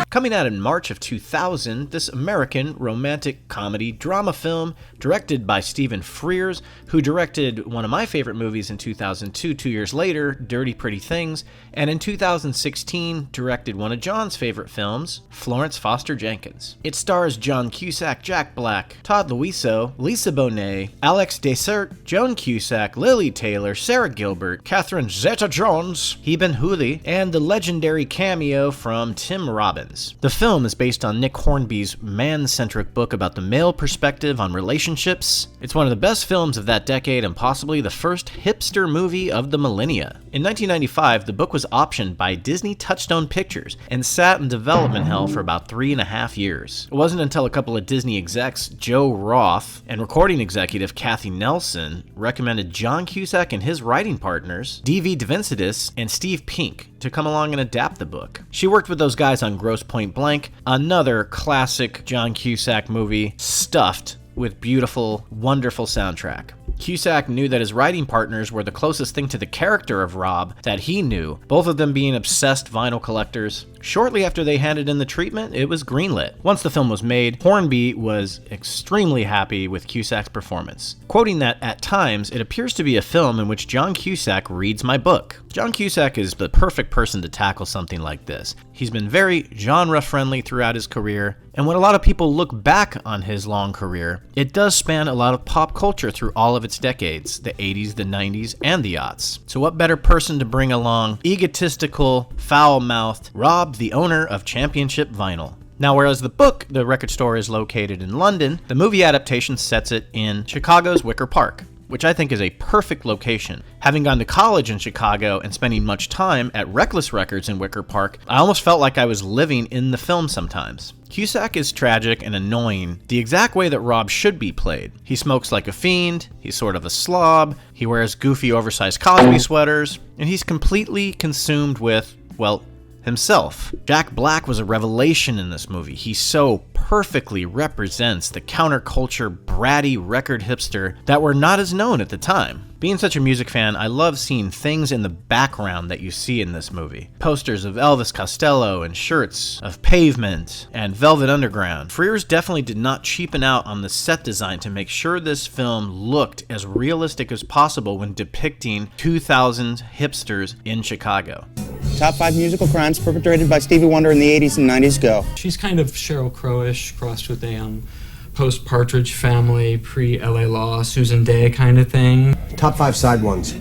Coming out in March of 2000, this American romantic comedy drama film directed by Stephen Frears, who directed one of my favorite movies in 2002, 2 years later, Dirty Pretty Things, and in 2016 directed one of John's favorite films, Florence Foster Jenkins. It stars John Cusack, Jack Black, Todd Luiso, Lisa Bonet, Alex Desert, Joan Cusack, Lily Taylor, Sarah Gilbert, Catherine Zeta-Jones, Eben Hooley, and the legendary cameo from Tim Robbins. The film is based on Nick Hornby's man-centric book about the male perspective on relationships. It's one of the best films of that decade and possibly the first hipster movie of the millennia. In 1995, the book was optioned by Disney Touchstone Pictures and sat in development hell for about 3.5 years. It wasn't until a couple of Disney execs, Joe Roth and recording executive Kathy Nelson, recommended John Cusack and his writing partners, D.V. DeVincentis and Steve Pink, to come along and adapt the book. She worked with those guys on Grosse Pointe Blank, another classic John Cusack movie stuffed with beautiful, wonderful soundtrack. Cusack knew that his writing partners were the closest thing to the character of Rob that he knew, both of them being obsessed vinyl collectors. Shortly after they handed in the treatment, it was greenlit. Once the film was made, Hornby was extremely happy with Cusack's performance, quoting that, "At times, it appears to be a film in which John Cusack reads my book." John Cusack is the perfect person to tackle something like this. He's been very genre-friendly throughout his career, and when a lot of people look back on his long career, it does span a lot of pop culture through all of its decades, the 80s, the 90s, and the aughts. So what better person to bring along egotistical, foul-mouthed Rob, the owner of Championship Vinyl. Now, whereas the book, the record store, is located in London, the movie adaptation sets it in Chicago's Wicker Park, which I think is a perfect location. Having gone to college in Chicago and spending much time at Reckless Records in Wicker Park, I almost felt like I was living in the film sometimes. Cusack is tragic and annoying, the exact way that Rob should be played. He smokes like a fiend, he's sort of a slob, he wears goofy oversized Cosby sweaters, and he's completely consumed with, well, himself. Jack Black was a revelation in this movie. He so perfectly represents the counterculture, bratty record hipster that were not as known at the time. Being such a music fan, I love seeing things in the background that you see in this movie. Posters of Elvis Costello and shirts of Pavement and Velvet Underground. Frears definitely did not cheapen out on the set design to make sure this film looked as realistic as possible when depicting 2000s hipsters in Chicago. Top 5 musical crimes perpetrated by Stevie Wonder in the 80s and 90s, go. She's kind of Sheryl Crow-ish, crossed with a post-Partridge Family, pre-LA Law, Susan Day kind of thing. Top 5 side ones,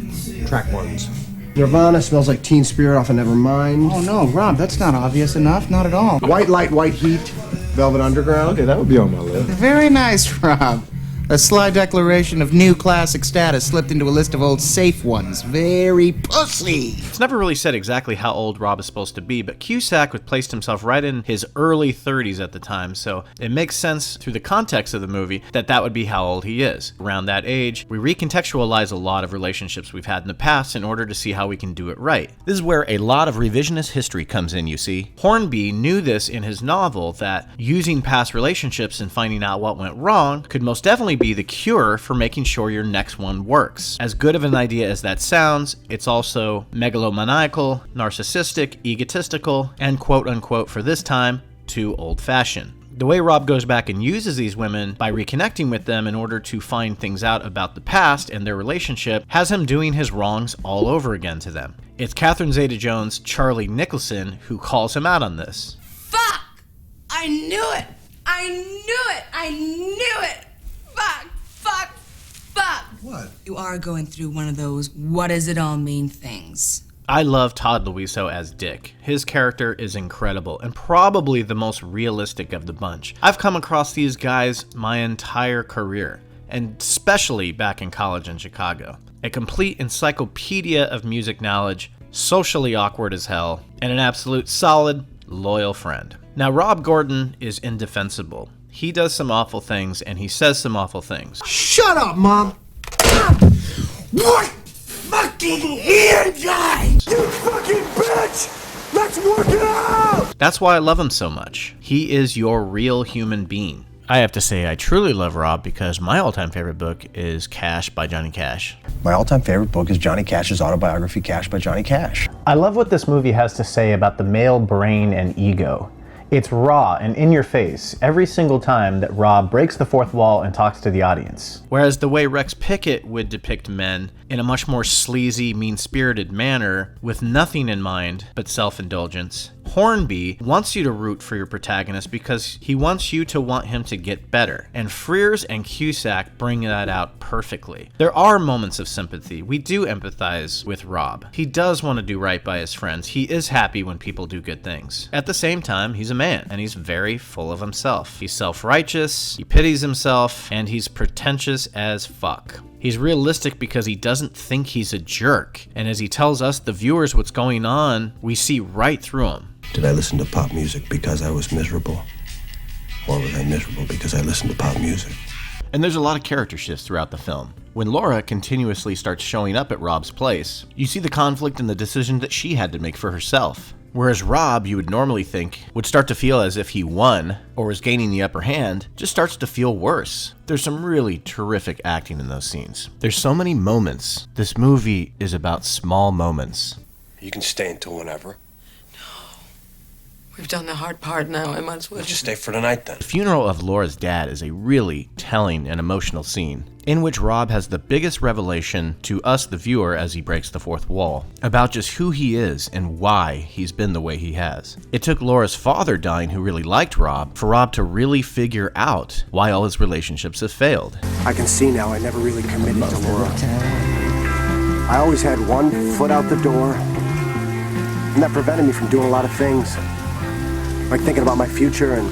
track ones. Nirvana smells like Teen Spirit off of Nevermind. Oh no, Rob, that's not obvious enough. Not at all. White Light, White Heat, Velvet Underground. Okay, that would be on my list. Very nice, Rob. A sly declaration of new classic status slipped into a list of old safe ones. Very pussy. It's never really said exactly how old Rob is supposed to be, but Cusack would placed himself right in his early 30s at the time, so it makes sense through the context of the movie that that would be how old he is. Around that age, we recontextualize a lot of relationships we've had in the past in order to see how we can do it right. This is where a lot of revisionist history comes in, you see. Hornby knew this in his novel, that using past relationships and finding out what went wrong could most definitely be the cure for making sure your next one works. As good of an idea as that sounds, it's also megalomaniacal, narcissistic, egotistical, and quote unquote for this time, too old-fashioned. The way Rob goes back and uses these women by reconnecting with them in order to find things out about the past and their relationship has him doing his wrongs all over again to them. It's Catherine Zeta-Jones' Charlie Nicholson who calls him out on this. Fuck! I knew it! I knew it! I knew it! Fuck! Fuck! Fuck! What? You are going through one of those what does it all mean things. I love Todd Luiso as Dick. His character is incredible and probably the most realistic of the bunch. I've come across these guys my entire career, and especially back in college in Chicago. A complete encyclopedia of music knowledge, socially awkward as hell, and an absolute solid, loyal friend. Now, Rob Gordon is indefensible. He does some awful things, and he says some awful things. Shut up, Mom! What fucking hand guy? You fucking bitch! Let's work it out! That's why I love him so much. He is your real human being. I have to say, I truly love Rob because my all-time favorite book is Cash by Johnny Cash. My all-time favorite book is Johnny Cash's autobiography, Cash by Johnny Cash. I love what this movie has to say about the male brain and ego. It's raw and in your face every single time that Rob breaks the fourth wall and talks to the audience. Whereas the way Rex Pickett would depict men in a much more sleazy, mean-spirited manner with nothing in mind but self-indulgence, Hornby wants you to root for your protagonist because he wants you to want him to get better. And Frears and Cusack bring that out perfectly. There are moments of sympathy. We do empathize with Rob. He does want to do right by his friends. He is happy when people do good things. At the same time, he's a man, and he's very full of himself. He's self-righteous, he pities himself, and he's pretentious as fuck. He's realistic because he doesn't think he's a jerk, and as he tells us, the viewers, what's going on, we see right through him. Did I listen to pop music because I was miserable? Or was I miserable because I listened to pop music? And there's a lot of character shifts throughout the film. When Laura continuously starts showing up at Rob's place, you see the conflict and the decision that she had to make for herself. Whereas Rob, you would normally think, would start to feel as if he won or was gaining the upper hand, just starts to feel worse. There's some really terrific acting in those scenes. There's so many moments. This movie is about small moments. You can stay until whenever. We've done the hard part now, I might as well. Let's just stay for the night then. The funeral of Laura's dad is a really telling and emotional scene, in which Rob has the biggest revelation to us, the viewer, as he breaks the fourth wall, about just who he is and why he's been the way he has. It took Laura's father dying, who really liked Rob, for Rob to really figure out why all his relationships have failed. I can see now I never really committed to Laura. I always had one foot out the door, and that prevented me from doing a lot of things. Like thinking about my future, and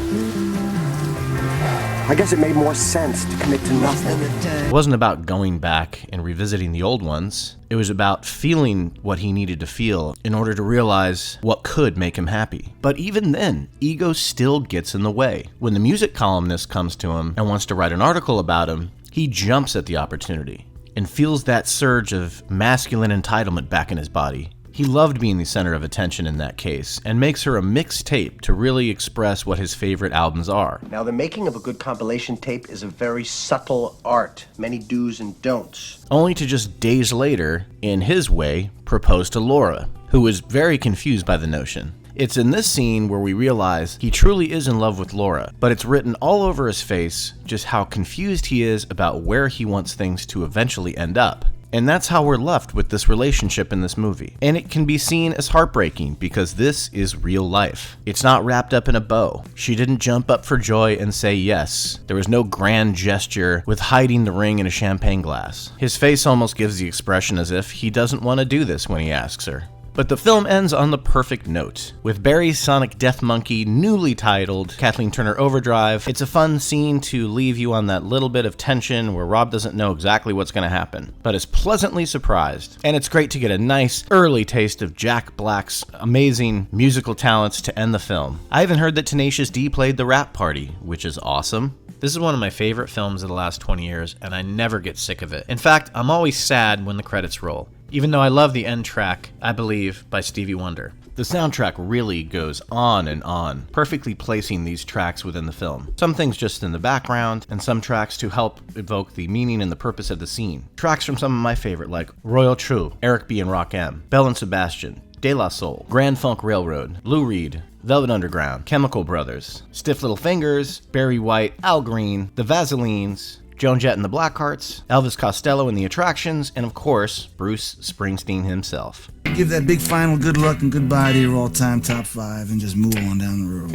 I guess it made more sense to commit to nothing. It wasn't about going back and revisiting the old ones. It was about feeling what he needed to feel in order to realize what could make him happy. But even then, ego still gets in the way. When the music columnist comes to him and wants to write an article about him, he jumps at the opportunity and feels that surge of masculine entitlement back in his body. He loved being the center of attention in that case, and makes her a mixtape to really express what his favorite albums are. Now, the making of a good compilation tape is a very subtle art, many do's and don'ts. Only to just days later, in his way, propose to Laura, who was very confused by the notion. It's in this scene where we realize he truly is in love with Laura, but it's written all over his face just how confused he is about where he wants things to eventually end up. And that's how we're left with this relationship in this movie. And it can be seen as heartbreaking because this is real life. It's not wrapped up in a bow. She didn't jump up for joy and say yes. There was no grand gesture with hiding the ring in a champagne glass. His face almost gives the expression as if he doesn't want to do this when he asks her. But the film ends on the perfect note. With Barry's Sonic Death Monkey newly titled Kathleen Turner Overdrive, it's a fun scene to leave you on that little bit of tension where Rob doesn't know exactly what's going to happen, but is pleasantly surprised. And it's great to get a nice early taste of Jack Black's amazing musical talents to end the film. I even heard that Tenacious D played the rap party, which is awesome. This is one of my favorite films of the last 20 years, and I never get sick of it. In fact, I'm always sad when the credits roll, even though I love the end track, I Believe, by Stevie Wonder. The soundtrack really goes on and on, perfectly placing these tracks within the film. Some things just in the background, and some tracks to help evoke the meaning and the purpose of the scene. Tracks from some of my favorite, like Royal True, Eric B. and Rock M, Belle and Sebastian, De La Soul, Grand Funk Railroad, Lou Reed, Velvet Underground, Chemical Brothers, Stiff Little Fingers, Barry White, Al Green, The Vaselines, Joan Jett and the Blackhearts, Elvis Costello and the Attractions, and of course, Bruce Springsteen himself. Give that big final good luck and goodbye to your all-time top 5 and just move on down the road.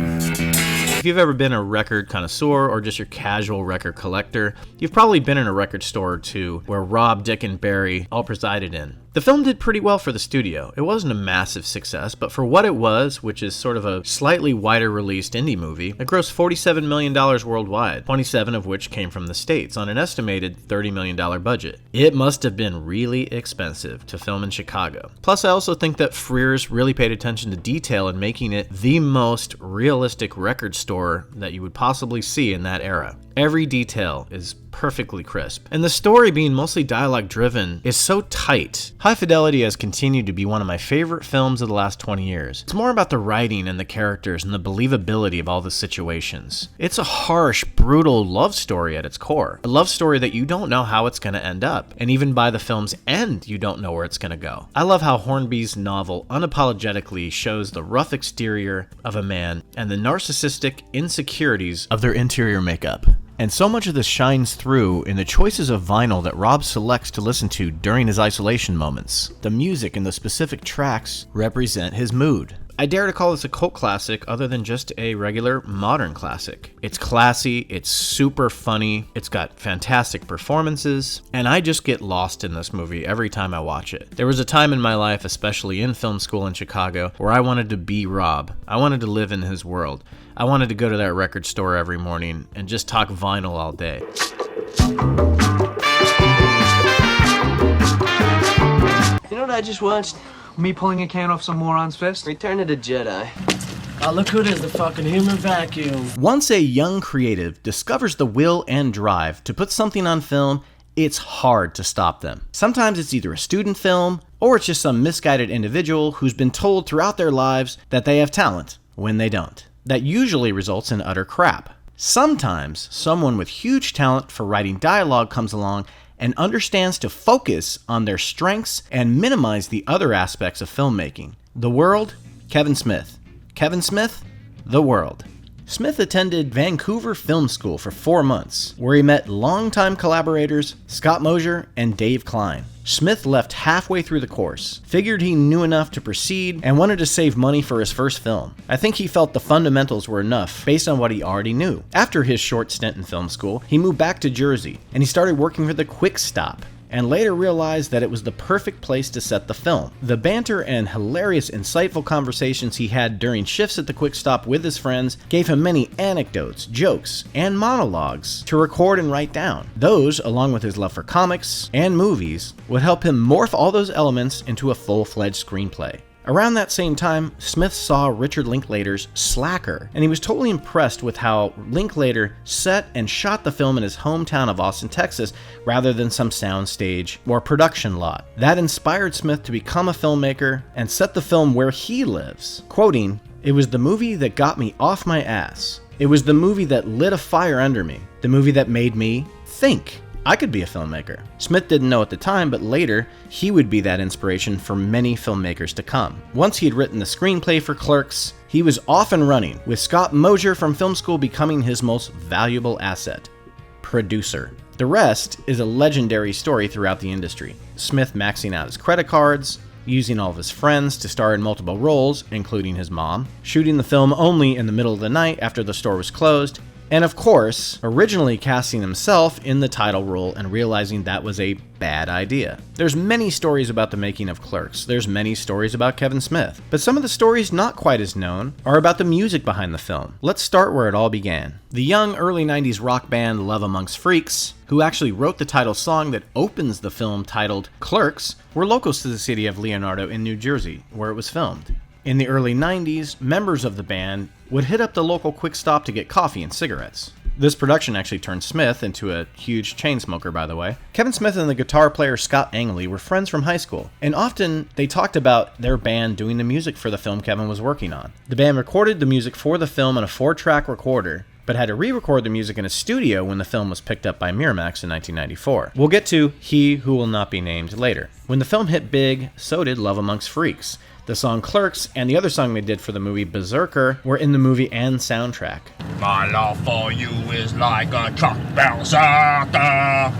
If you've ever been a record connoisseur or just your casual record collector, you've probably been in a record store or two where Rob, Dick, and Barry all presided in. The film did pretty well for the studio. It wasn't a massive success, but for what it was, which is sort of a slightly wider released indie movie, it grossed $47 million worldwide, 27 of which came from the States on an estimated $30 million budget. It must have been really expensive to film in Chicago. Plus, I also think that Frears really paid attention to detail in making it the most realistic record store that you would possibly see in that era. Every detail is perfectly crisp, and the story, being mostly dialogue driven, is so tight. High Fidelity has continued to be one of my favorite films of the last 20 years. It's more about the writing and the characters and the believability of all the situations. It's a harsh, brutal love story at its core. A love story that you don't know how it's going to end up, and even by the film's end, you don't know where it's going to go. I love how Hornby's novel unapologetically shows the rough exterior of a man and the narcissistic insecurities of their interior makeup. And so much of this shines through in the choices of vinyl that Rob selects to listen to during his isolation moments. The music and the specific tracks represent his mood. I dare to call this a cult classic other than just a regular modern classic. It's classy, it's super funny, it's got fantastic performances, and I just get lost in this movie every time I watch it. There was a time in my life, especially in film school in Chicago, where I wanted to be Rob. I wanted to live in his world. I wanted to go to that record store every morning and just talk vinyl all day. You know what I just watched? Me pulling a can off some moron's fist? Return of the Jedi. Oh, look who it is, the fucking human vacuum. Once a young creative discovers the will and drive to put something on film, it's hard to stop them. Sometimes it's either a student film, or it's just some misguided individual who's been told throughout their lives that they have talent when they don't. That usually results in utter crap. Sometimes someone with huge talent for writing dialogue comes along and understands to focus on their strengths and minimize the other aspects of filmmaking. The World, Kevin Smith. Kevin Smith, The World. Smith attended Vancouver Film School for 4 months, where he met longtime collaborators Scott Mosier and Dave Klein. Smith left halfway through the course, figured he knew enough to proceed, and wanted to save money for his first film. I think he felt the fundamentals were enough based on what he already knew. After his short stint in film school, he moved back to Jersey, and he started working for the Quick Stop, and later realized that it was the perfect place to set the film. The banter and hilarious, insightful conversations he had during shifts at the Quick Stop with his friends gave him many anecdotes, jokes, and monologues to record and write down. Those, along with his love for comics and movies, would help him morph all those elements into a full-fledged screenplay. Around that same time, Smith saw Richard Linklater's Slacker, and he was totally impressed with how Linklater set and shot the film in his hometown of Austin, Texas, rather than some soundstage or production lot. That inspired Smith to become a filmmaker and set the film where he lives. Quoting, "It was the movie that got me off my ass. It was the movie that lit a fire under me. The movie that made me think I could be a filmmaker." Smith didn't know at the time, but later, he would be that inspiration for many filmmakers to come. Once he had written the screenplay for Clerks, he was off and running, with Scott Mosier from film school becoming his most valuable asset. Producer. The rest is a legendary story throughout the industry. Smith maxing out his credit cards, using all of his friends to star in multiple roles, including his mom, shooting the film only in the middle of the night after the store was closed, and of course, originally casting himself in the title role and realizing that was a bad idea. There's many stories about the making of Clerks. There's many stories about Kevin Smith. But some of the stories not quite as known are about the music behind the film. Let's start where it all began. The young early 90s rock band Love Amongst Freaks, who actually wrote the title song that opens the film titled Clerks, were locals to the city of Leonardo in New Jersey, where it was filmed. In the early 90s, members of the band would hit up the local quick stop to get coffee and cigarettes. This production actually turned Smith into a huge chain smoker, by the way. Kevin Smith and the guitar player Scott Angley were friends from high school, and often they talked about their band doing the music for the film Kevin was working on. The band recorded the music for the film on a 4-track recorder, but had to re-record the music in a studio when the film was picked up by Miramax in 1994. We'll get to He Who Will Not Be Named later. When the film hit big, so did Love Amongst Freaks. The song Clerks and the other song they did for the movie Berserker were in the movie and soundtrack. My love for you is like a truck berserker.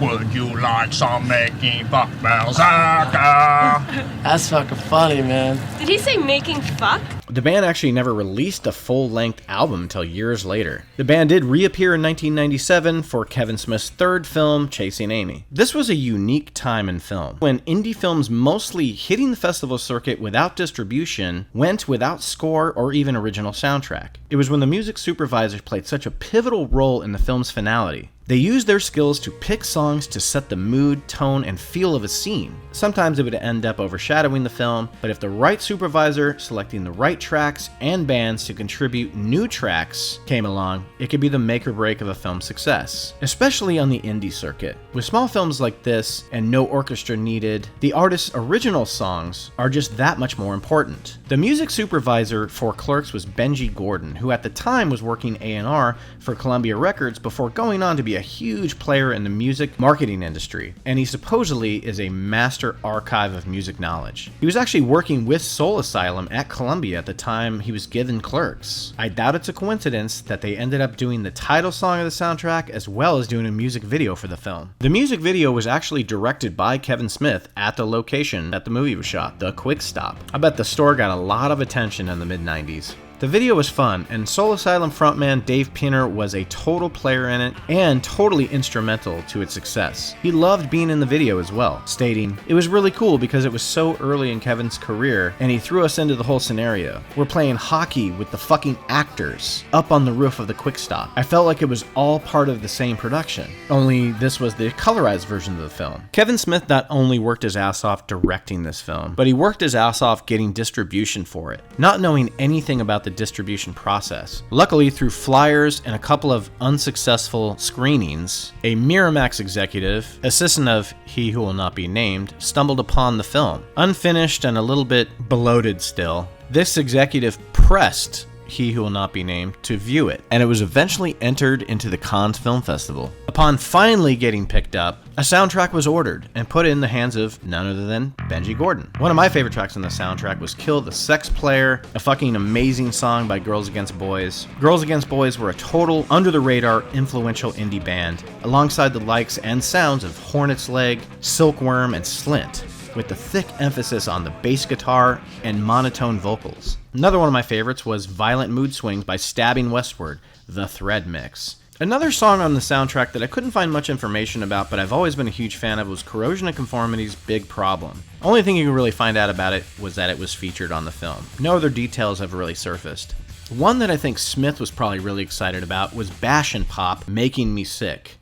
Would you like some making fuck berserker? That's fucking funny, man. Did he say making fuck? The band actually never released a full-length album until years later. The band did reappear in 1997 for Kevin Smith's third film, Chasing Amy. This was a unique time in film, when indie films mostly hitting the festival circuit without distribution went without score or even original soundtrack. It was when the music supervisors played such a pivotal role in the film's finality. They used their skills to pick songs to set the mood, tone, and feel of a scene. Sometimes it would end up overshadowing the film, but if the right supervisor selecting the right tracks and bands to contribute new tracks came along, it could be the make or break of a film's success, especially on the indie circuit. With small films like this and no orchestra needed, the artist's original songs are just that much more important. The music supervisor for Clerks was Benji Gordon, who at the time was working A&R for Columbia Records before going on to be a huge player in the music marketing industry, and he supposedly is a master archive of music knowledge. He was actually working with Soul Asylum at Columbia at the time he was given Clerks. I doubt it's a coincidence that they ended up doing the title song of the soundtrack as well as doing a music video for the film. The music video was actually directed by Kevin Smith at the location that the movie was shot, the Quick Stop. I bet the store got a lot of attention in the mid-90s. The video was fun, and Soul Asylum frontman Dave Pinner was a total player in it and totally instrumental to its success. He loved being in the video as well, stating, "It was really cool because it was so early in Kevin's career and he threw us into the whole scenario. We're playing hockey with the fucking actors up on the roof of the Quick Stop. I felt like it was all part of the same production, only this was the colorized version of the film." Kevin Smith not only worked his ass off directing this film, but he worked his ass off getting distribution for it, not knowing anything about the distribution process. Luckily, through flyers and a couple of unsuccessful screenings, a Miramax executive, assistant of He Who Will Not Be Named, stumbled upon the film. Unfinished and a little bit bloated still, this executive pressed He Who Will Not Be Named to view it, and it was eventually entered into the Cannes Film Festival. Upon finally getting picked up, a soundtrack was ordered and put in the hands of none other than Benji Gordon. One of my favorite tracks on the soundtrack was Kill the Sex Player, a fucking amazing song by Girls Against Boys. Girls Against Boys were a total, under-the-radar, influential indie band, alongside the likes and sounds of Hornet's Leg, Silkworm, and Slint, with the thick emphasis on the bass guitar and monotone vocals. Another one of my favorites was Violent Mood Swings by Stabbing Westward, the Thread Mix. Another song on the soundtrack that I couldn't find much information about, but I've always been a huge fan of, was Corrosion of Conformity's Big Problem. Only thing you can really find out about it was that it was featured on the film. No other details have really surfaced. One that I think Smith was probably really excited about was Bash and Pop, Making Me Sick.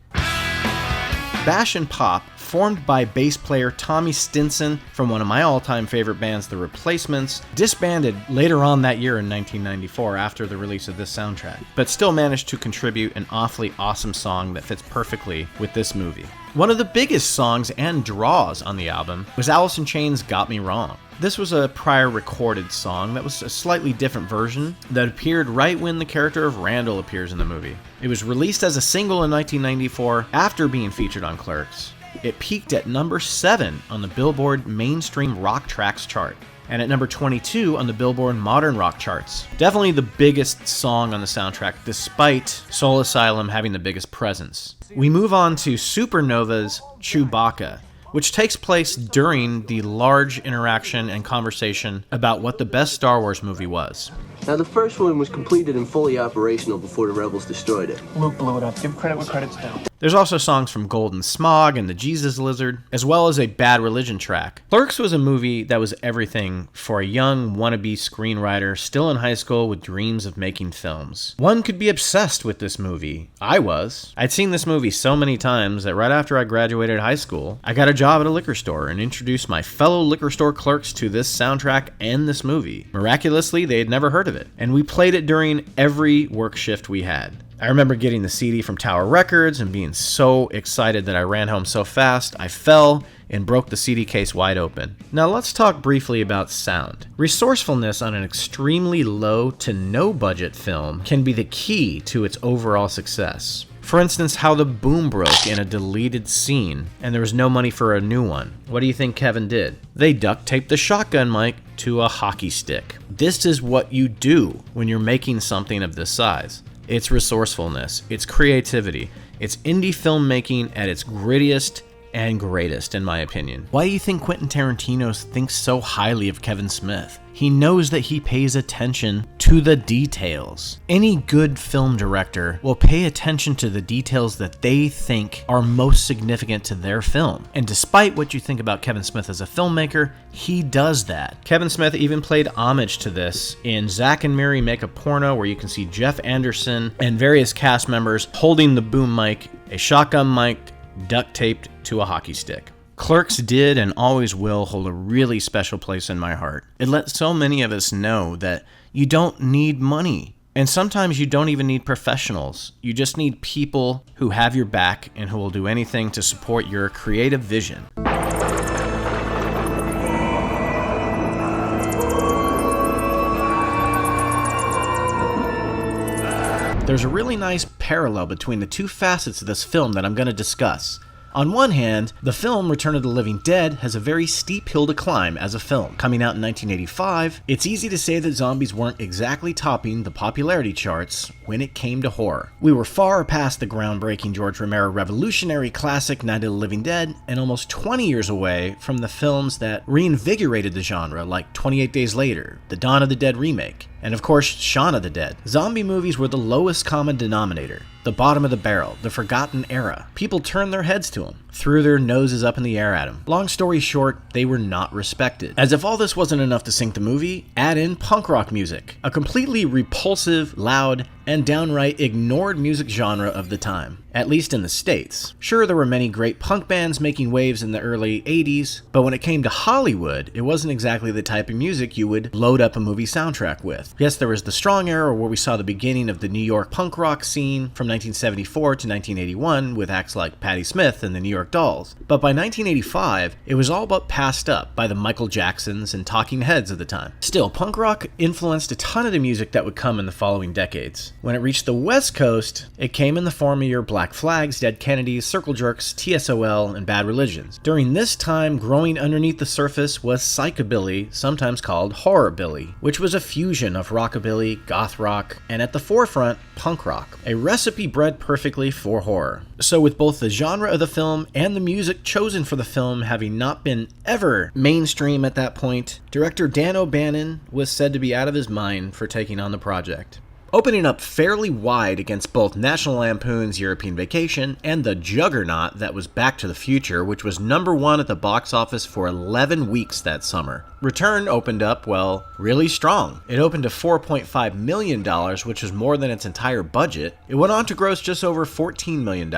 Bash and Pop, formed by bass player Tommy Stinson from one of my all-time favorite bands, The Replacements, disbanded later on that year in 1994 after the release of this soundtrack, but still managed to contribute an awfully awesome song that fits perfectly with this movie. One of the biggest songs and draws on the album was Alice in Chains' Got Me Wrong. This was a prior recorded song that was a slightly different version that appeared right when the character of Randall appears in the movie. It was released as a single in 1994 after being featured on Clerks. It peaked at number 7 on the Billboard Mainstream Rock Tracks chart, and at number 22 on the Billboard Modern Rock charts. Definitely the biggest song on the soundtrack, despite Soul Asylum having the biggest presence. We move on to Supernova's Chewbacca, which takes place during the large interaction and conversation about what the best Star Wars movie was. Now, the first one was completed and fully operational before the Rebels destroyed it. Luke blew it up. Give credit where credit's due. There's also songs from Golden Smog and the Jesus Lizard, as well as a Bad Religion track. Clerks was a movie that was everything for a young wannabe screenwriter still in high school with dreams of making films. One could be obsessed with this movie. I was. I'd seen this movie so many times that right after I graduated high school, I got a job at a liquor store and introduced my fellow liquor store clerks to this soundtrack and this movie. Miraculously, they had never heard of it, and we played it during every work shift we had. I remember getting the CD from Tower Records and being so excited that I ran home so fast, I fell and broke the CD case wide open. Now let's talk briefly about sound. Resourcefulness on an extremely low to no budget film can be the key to its overall success. For instance, how the boom broke in a deleted scene and there was no money for a new one. What do you think Kevin did? They duct taped the shotgun mic to a hockey stick. This is what you do when you're making something of this size. It's resourcefulness, it's creativity, it's indie filmmaking at its grittiest and greatest, in my opinion. Why do you think Quentin Tarantino thinks so highly of Kevin Smith? He knows that he pays attention to the details. Any good film director will pay attention to the details that they think are most significant to their film. And despite what you think about Kevin Smith as a filmmaker, he does that. Kevin Smith even played homage to this in Zack and Miri Make a Porno, where you can see Jeff Anderson and various cast members holding the boom mic, a shotgun mic, duct taped to a hockey stick. Clerks did and always will hold a really special place in my heart. It lets so many of us know that you don't need money. And sometimes you don't even need professionals. You just need people who have your back and who will do anything to support your creative vision. There's a really nice parallel between the two facets of this film that I'm going to discuss. On one hand, the film Return of the Living Dead has a very steep hill to climb as a film. Coming out in 1985, it's easy to say that zombies weren't exactly topping the popularity charts when it came to horror. We were far past the groundbreaking George Romero revolutionary classic Night of the Living Dead, and almost 20 years away from the films that reinvigorated the genre, like 28 Days Later, the Dawn of the Dead remake, and of course, Shaun of the Dead. Zombie movies were the lowest common denominator, the bottom of the barrel, the forgotten era. People turned their heads to them, threw their noses up in the air at them. Long story short, they were not respected. As if all this wasn't enough to sink the movie, add in punk rock music, a completely repulsive, loud, and downright ignored music genre of the time, at least in the States. Sure, there were many great punk bands making waves in the early 80s, but when it came to Hollywood, it wasn't exactly the type of music you would load up a movie soundtrack with. Yes, there was the strong era where we saw the beginning of the New York punk rock scene from 1974 to 1981 with acts like Patti Smith and the New York Dolls, but by 1985, it was all but passed up by the Michael Jacksons and Talking Heads of the time. Still, punk rock influenced a ton of the music that would come in the following decades. When it reached the West Coast, it came in the form of your Black Flags, Dead Kennedys, Circle Jerks, TSOL, and Bad Religions. During this time, growing underneath the surface was psychobilly, sometimes called horrorbilly, which was a fusion of rockabilly, goth rock, and at the forefront, punk rock, a recipe bred perfectly for horror. So with both the genre of the film and the music chosen for the film having not been ever mainstream at that point, director Dan O'Bannon was said to be out of his mind for taking on the project. Opening up fairly wide against both National Lampoon's European Vacation and the juggernaut that was Back to the Future, which was #1 at the box office for 11 weeks that summer. Return opened up, well, really strong. It opened to $4.5 million, which was more than its entire budget. It went on to gross just over $14 million.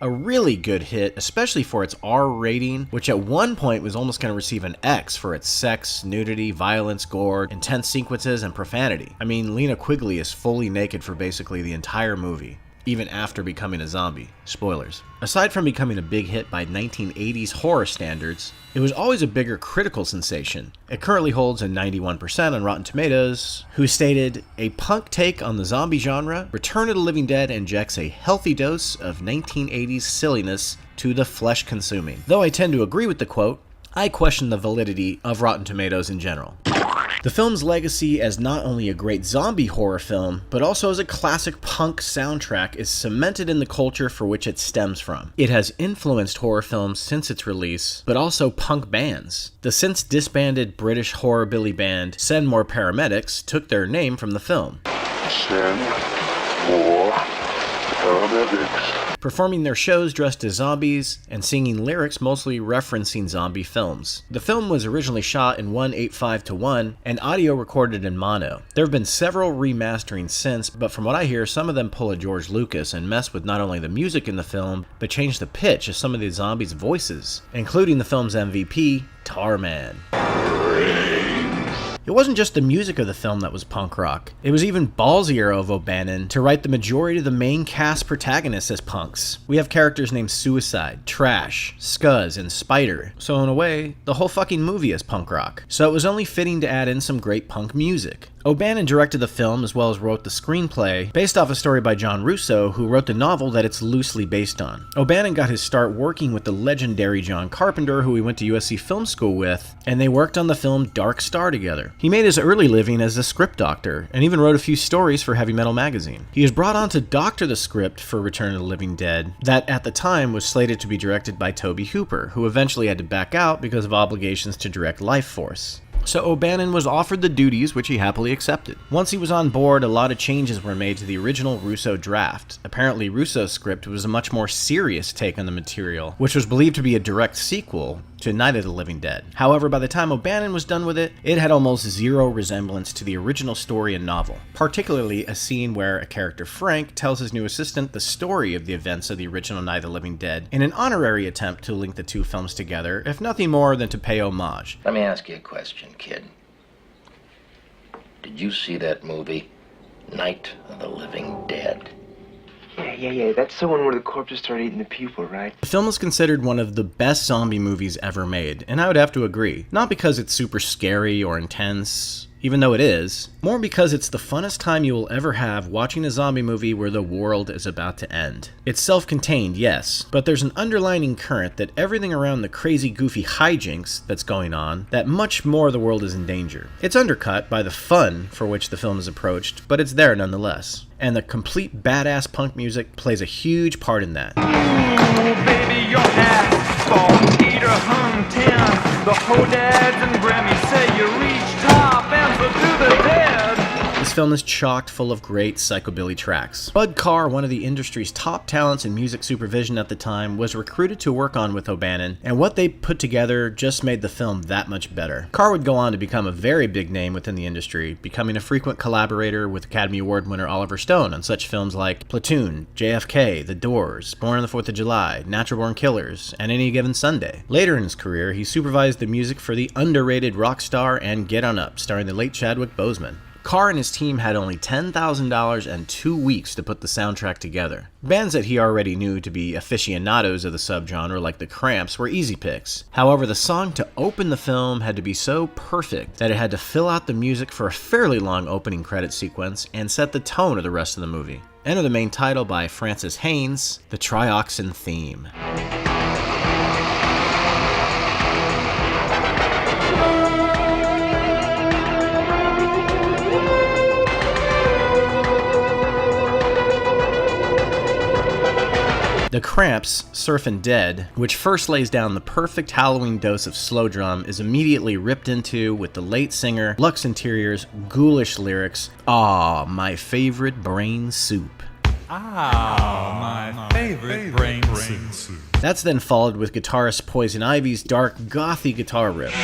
A really good hit, especially for its R rating, which at one point was almost going to receive an X for its sex, nudity, violence, gore, intense sequences, and profanity. I mean, Lena Quigley is fully naked for basically the entire movie, even after becoming a zombie. Spoilers. Aside from becoming a big hit by 1980s horror standards, it was always a bigger critical sensation. It currently holds a 91% on Rotten Tomatoes, who stated, "A punk take on the zombie genre, Return of the Living Dead injects a healthy dose of 1980s silliness to the flesh-consuming." Though I tend to agree with the quote, I question the validity of Rotten Tomatoes in general. The film's legacy as not only a great zombie horror film, but also as a classic punk soundtrack is cemented in the culture for which it stems from. It has influenced horror films since its release, but also punk bands. The since disbanded British horrorbilly band Send More Paramedics took their name from the film. Send more paramedics. Performing their shows dressed as zombies and singing lyrics mostly referencing zombie films. The film was originally shot in 1:8:5:1 and audio recorded in mono. There have been several remasterings since, but from what I hear, some of them pull a George Lucas and mess with not only the music in the film, but change the pitch of some of the zombies' voices, including the film's MVP, Tarman. It wasn't just the music of the film that was punk rock. It was even ballsier of O'Bannon to write the majority of the main cast protagonists as punks. We have characters named Suicide, Trash, Scuzz, and Spider. So in a way, the whole fucking movie is punk rock. So it was only fitting to add in some great punk music. O'Bannon directed the film as well as wrote the screenplay, based off a story by John Russo, who wrote the novel that it's loosely based on. O'Bannon got his start working with the legendary John Carpenter, who he went to USC Film School with, and they worked on the film Dark Star together. He made his early living as a script doctor, and even wrote a few stories for Heavy Metal magazine. He was brought on to doctor the script for Return of the Living Dead, that at the time was slated to be directed by Tobe Hooper, who eventually had to back out because of obligations to direct Life Force. So O'Bannon was offered the duties, which he happily accepted. Once he was on board, a lot of changes were made to the original Russo draft. Apparently, Russo's script was a much more serious take on the material, which was believed to be a direct sequel to Night of the Living Dead. However, by the time O'Bannon was done with it, it had almost zero resemblance to the original story and novel, particularly a scene where a character, Frank, tells his new assistant the story of the events of the original Night of the Living Dead in an honorary attempt to link the two films together, if nothing more than to pay homage. Let me ask you a question, kid. Did you see that movie, Night of the Living Dead? Yeah. That's the one where the corpses start eating the people, right? The film is considered one of the best zombie movies ever made, and I would have to agree. Not because it's super scary or intense, even though it is, more because it's the funnest time you will ever have watching a zombie movie where the world is about to end. It's self-contained, yes, but there's an underlining current that everything around the crazy goofy hijinks that's going on, that much more of the world is in danger. It's undercut by the fun for which the film is approached, but it's there nonetheless. And the complete badass punk music plays a huge part in that. Ooh, baby, your asphalt eater hung 10. The Hodads and Grammys say you reach top and so do the dead. This film is chocked full of great psychobilly tracks. Bud Carr, one of the industry's top talents in music supervision at the time, was recruited to work on with O'Bannon, and what they put together just made the film that much better. Carr would go on to become a very big name within the industry, becoming a frequent collaborator with Academy Award winner Oliver Stone on such films like Platoon, JFK, The Doors, Born on the 4th of July, Natural Born Killers, and Any Given Sunday. Later in his career, he supervised the music for the underrated Rockstar and Get On Up, starring the late Chadwick Boseman. Carr and his team had only $10,000 and 2 weeks to put the soundtrack together. Bands that he already knew to be aficionados of the subgenre, like the Cramps, were easy picks. However, the song to open the film had to be so perfect that it had to fill out the music for a fairly long opening credit sequence and set the tone of the rest of the movie. Enter the main title by Francis Haynes, the Trioxin Theme. The Cramps' Surfin' Dead, which first lays down the perfect Halloween dose of slow drum, is immediately ripped into with the late singer Lux Interior's ghoulish lyrics, "Aw, my favorite brain soup." Ah, my favorite brain soup. That's then followed with guitarist Poison Ivy's dark, gothy guitar riff.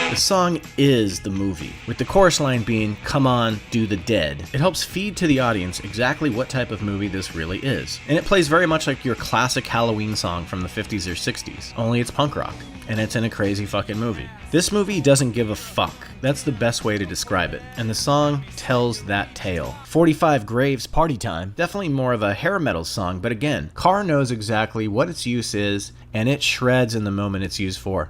The song is the movie, with the chorus line being, "Come on, do the dead." It helps feed to the audience exactly what type of movie this really is. And it plays very much like your classic Halloween song from the 50s or 60s, only it's punk rock, and it's in a crazy fucking movie. This movie doesn't give a fuck. That's the best way to describe it, and the song tells that tale. 45 Graves, Party Time, definitely more of a hair metal song, but again, Carr knows exactly what its use is, and it shreds in the moment it's used for.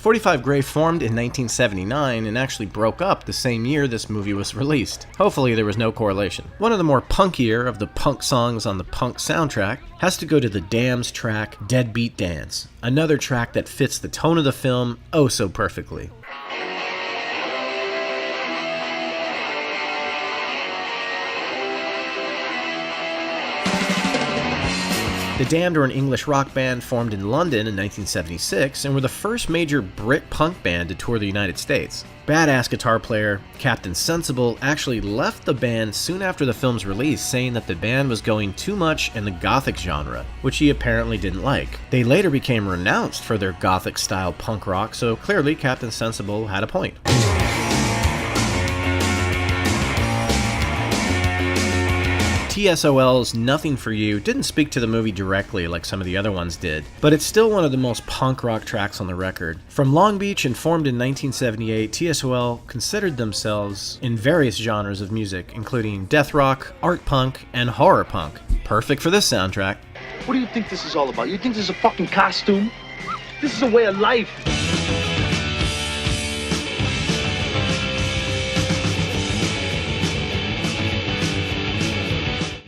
45 Grey formed in 1979 and actually broke up the same year this movie was released. Hopefully there was no correlation. One of the more punkier of the punk songs on the punk soundtrack has to go to the Damn's track Deadbeat Dance, another track that fits the tone of the film oh so perfectly. The Damned are an English rock band formed in London in 1976 and were the first major Brit punk band to tour the United States. Badass guitar player Captain Sensible actually left the band soon after the film's release, saying that the band was going too much in the gothic genre, which he apparently didn't like. They later became renounced for their gothic-style punk rock, so clearly Captain Sensible had a point. TSOL's Nothing For You didn't speak to the movie directly like some of the other ones did, but it's still one of the most punk rock tracks on the record. From Long Beach and formed in 1978, TSOL considered themselves in various genres of music, including death rock, art punk, and horror punk. Perfect for this soundtrack. What do you think this is all about? You think this is a fucking costume? This is a way of life.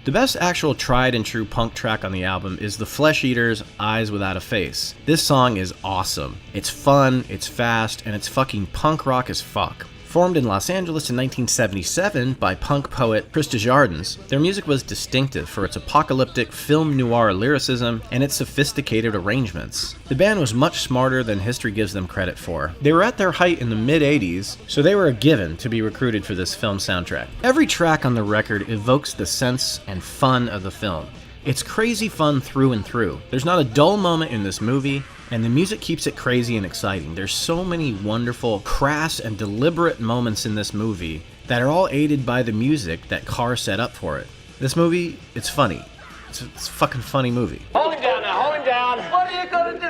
The best actual tried and true punk track on the album is the Flesh Eaters' Eyes Without a Face. This song is awesome. It's fun, it's fast, and it's fucking punk rock as fuck. Formed in Los Angeles in 1977 by punk poet Chris Desjardins, their music was distinctive for its apocalyptic film noir lyricism and its sophisticated arrangements. The band was much smarter than history gives them credit for. They were at their height in the mid-80s, so they were a given to be recruited for this film soundtrack. Every track on the record evokes the sense and fun of the film. It's crazy fun through and through. There's not a dull moment in this movie, and the music keeps it crazy and exciting. There's so many wonderful, crass, and deliberate moments in this movie that are all aided by the music that Carr set up for it. This movie, it's funny. It's a fucking funny movie. Hold him down now, hold him down. What are you gonna do?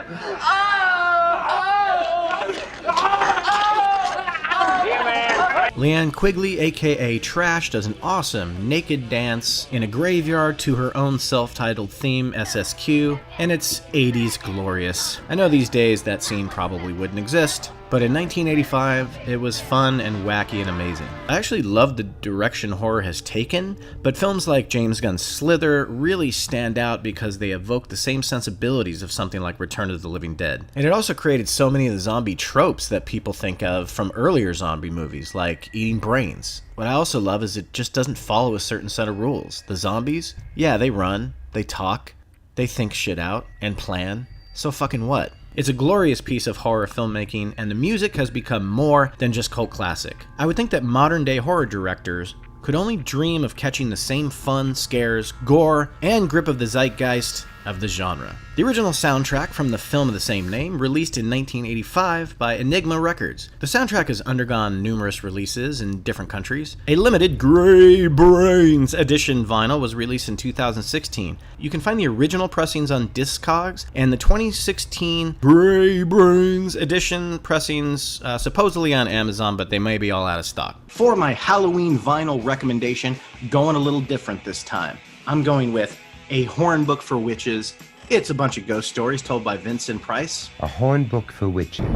Yeah, man. Leanne Quigley, aka Trash, does an awesome naked dance in a graveyard to her own self-titled theme, SSQ, and it's 80s glorious. I know these days that scene probably wouldn't exist, but in 1985, it was fun and wacky and amazing. I actually love the direction horror has taken, but films like James Gunn's Slither really stand out because they evoke the same sensibilities of something like Return of the Living Dead. And it also created so many of the zombie tropes that people think of from earlier zombie movies, like eating brains. What I also love is it just doesn't follow a certain set of rules. The zombies, yeah, they run, they talk, they think shit out, and plan. So fucking what? It's a glorious piece of horror filmmaking, and the music has become more than just cult classic. I would think that modern-day horror directors could only dream of catching the same fun, scares, gore, and grip of the zeitgeist of the genre. The original soundtrack from the film of the same name, released in 1985 by Enigma Records. The soundtrack has undergone numerous releases in different countries. A limited Grey Brains edition vinyl was released in 2016. You can find the original pressings on Discogs, and the 2016 Grey Brains edition pressings supposedly on Amazon, but they may be all out of stock. For my Halloween vinyl recommendation, going a little different this time. I'm going with A Horn Book for Witches. It's a bunch of ghost stories told by Vincent Price. A Horn Book for Witches.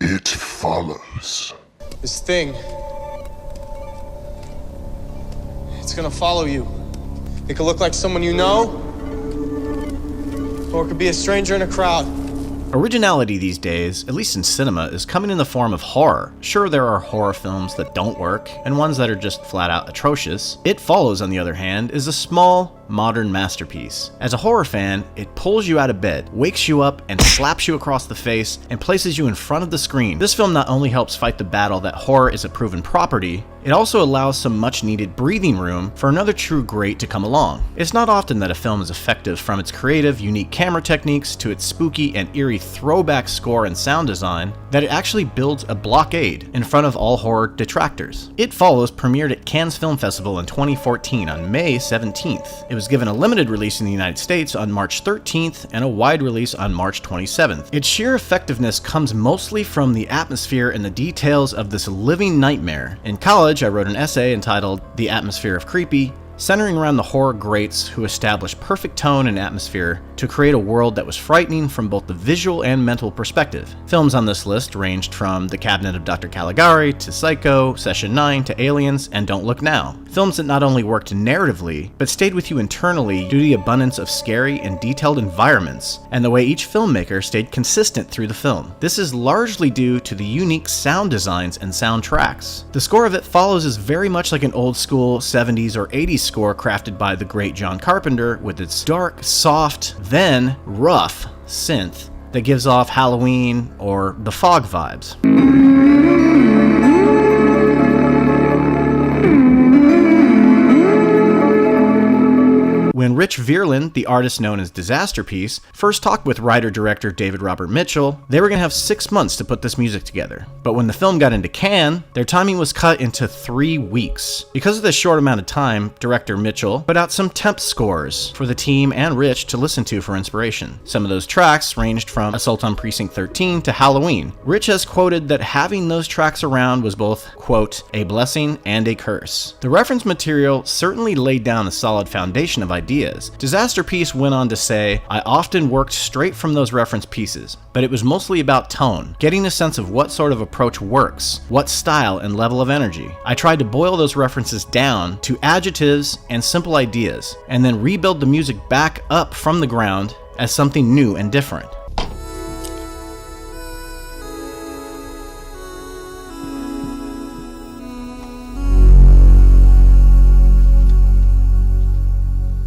It follows. This thing, it's gonna follow you. It could look like someone you know, or it could be a stranger in a crowd. Originality these days, at least in cinema, is coming in the form of horror. Sure, there are horror films that don't work, and ones that are just flat out atrocious. It Follows, on the other hand, is a small, modern masterpiece. As a horror fan, it pulls you out of bed, wakes you up, and slaps you across the face, and places you in front of the screen. This film not only helps fight the battle that horror is a proven property, it also allows some much-needed breathing room for another true great to come along. It's not often that a film is effective, from its creative, unique camera techniques to its spooky and eerie throwback score and sound design, that it actually builds a blockade in front of all horror detractors. It Follows premiered at Cannes Film Festival in 2014 on May 17th. It was given a limited release in the United States on March 13th and a wide release on March 27th. Its sheer effectiveness comes mostly from the atmosphere and the details of this living nightmare. In college, I wrote an essay entitled The Atmosphere of Creepy, centering around the horror greats who established perfect tone and atmosphere to create a world that was frightening from both the visual and mental perspective. Films on this list ranged from The Cabinet of Dr. Caligari to Psycho, Session 9 to Aliens, and Don't Look Now. Films that not only worked narratively, but stayed with you internally due to the abundance of scary and detailed environments, and the way each filmmaker stayed consistent through the film. This is largely due to the unique sound designs and soundtracks. The score of It Follows is very much like an old school 70s or 80s score crafted by the great John Carpenter, with its dark, soft, then rough synth that gives off Halloween or The Fog vibes. When Rich Vierland, the artist known as Disasterpiece, first talked with writer-director David Robert Mitchell, they were going to have 6 months to put this music together. But when the film got into Cannes, their timing was cut into 3 weeks. Because of this short amount of time, director Mitchell put out some temp scores for the team and Rich to listen to for inspiration. Some of those tracks ranged from Assault on Precinct 13 to Halloween. Rich has quoted that having those tracks around was both, quote, a blessing and a curse. The reference material certainly laid down a solid foundation of ideas. Disasterpiece went on to say, I often worked straight from those reference pieces, but it was mostly about tone, getting a sense of what sort of approach works, what style and level of energy. I tried to boil those references down to adjectives and simple ideas, and then rebuild the music back up from the ground as something new and different.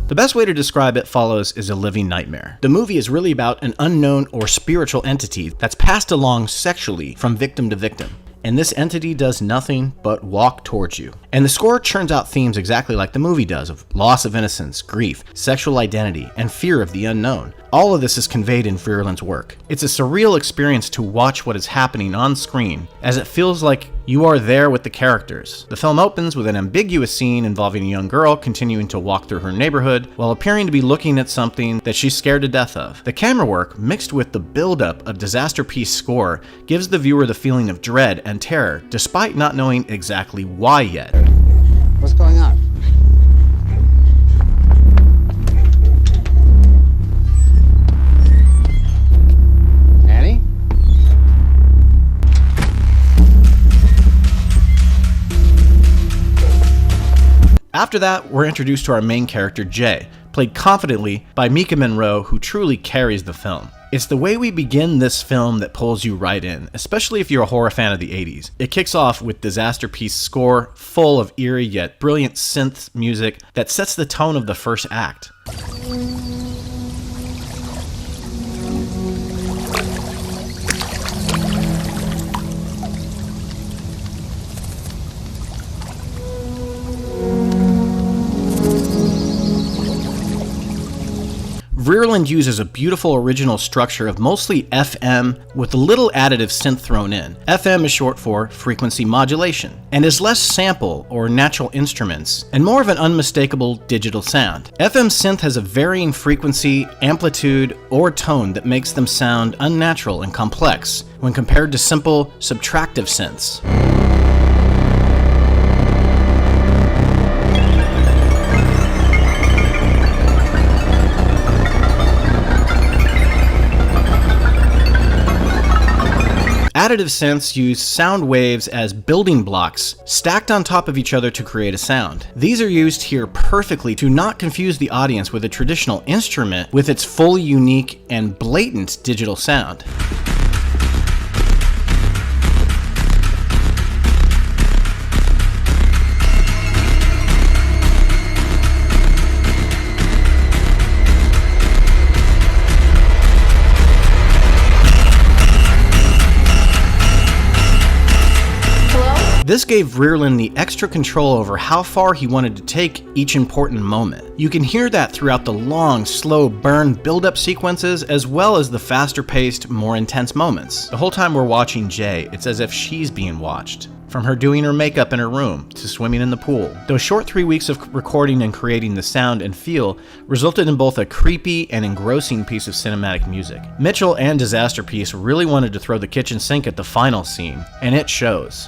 The best way to describe It Follows is a living nightmare. The movie is really about an unknown or spiritual entity that's passed along sexually from victim to victim. And this entity does nothing but walk towards you. And the score churns out themes exactly like the movie does, of loss of innocence, grief, sexual identity, and fear of the unknown. All of this is conveyed in Vierland's work. It's a surreal experience to watch what is happening on screen, as it feels like you are there with the characters. The film opens with an ambiguous scene involving a young girl continuing to walk through her neighborhood while appearing to be looking at something that she's scared to death of. The camera work, mixed with the buildup of Disasterpiece score, gives the viewer the feeling of dread and terror, despite not knowing exactly why yet. What's going on? Annie? After that, we're introduced to our main character, Jay, played confidently by Mika Monroe, who truly carries the film. It's the way we begin this film that pulls you right in, especially if you're a horror fan of the 80s. It kicks off with Disasterpiece score, full of eerie yet brilliant synth music that sets the tone of the first act. Vierland uses a beautiful original structure of mostly FM with a little additive synth thrown in. FM is short for frequency modulation, and is less sample or natural instruments, and more of an unmistakable digital sound. FM synth has a varying frequency, amplitude, or tone that makes them sound unnatural and complex when compared to simple subtractive synths. Additive synths use sound waves as building blocks stacked on top of each other to create a sound. These are used here perfectly to not confuse the audience with a traditional instrument with its fully unique and blatant digital sound. This gave Vierland the extra control over how far he wanted to take each important moment. You can hear that throughout the long, slow burn build-up sequences, as well as the faster-paced, more intense moments. The whole time we're watching Jay, it's as if she's being watched. From her doing her makeup in her room, to swimming in the pool. Those short 3 weeks of recording and creating the sound and feel resulted in both a creepy and engrossing piece of cinematic music. Mitchell and Disasterpiece really wanted to throw the kitchen sink at the final scene, and it shows.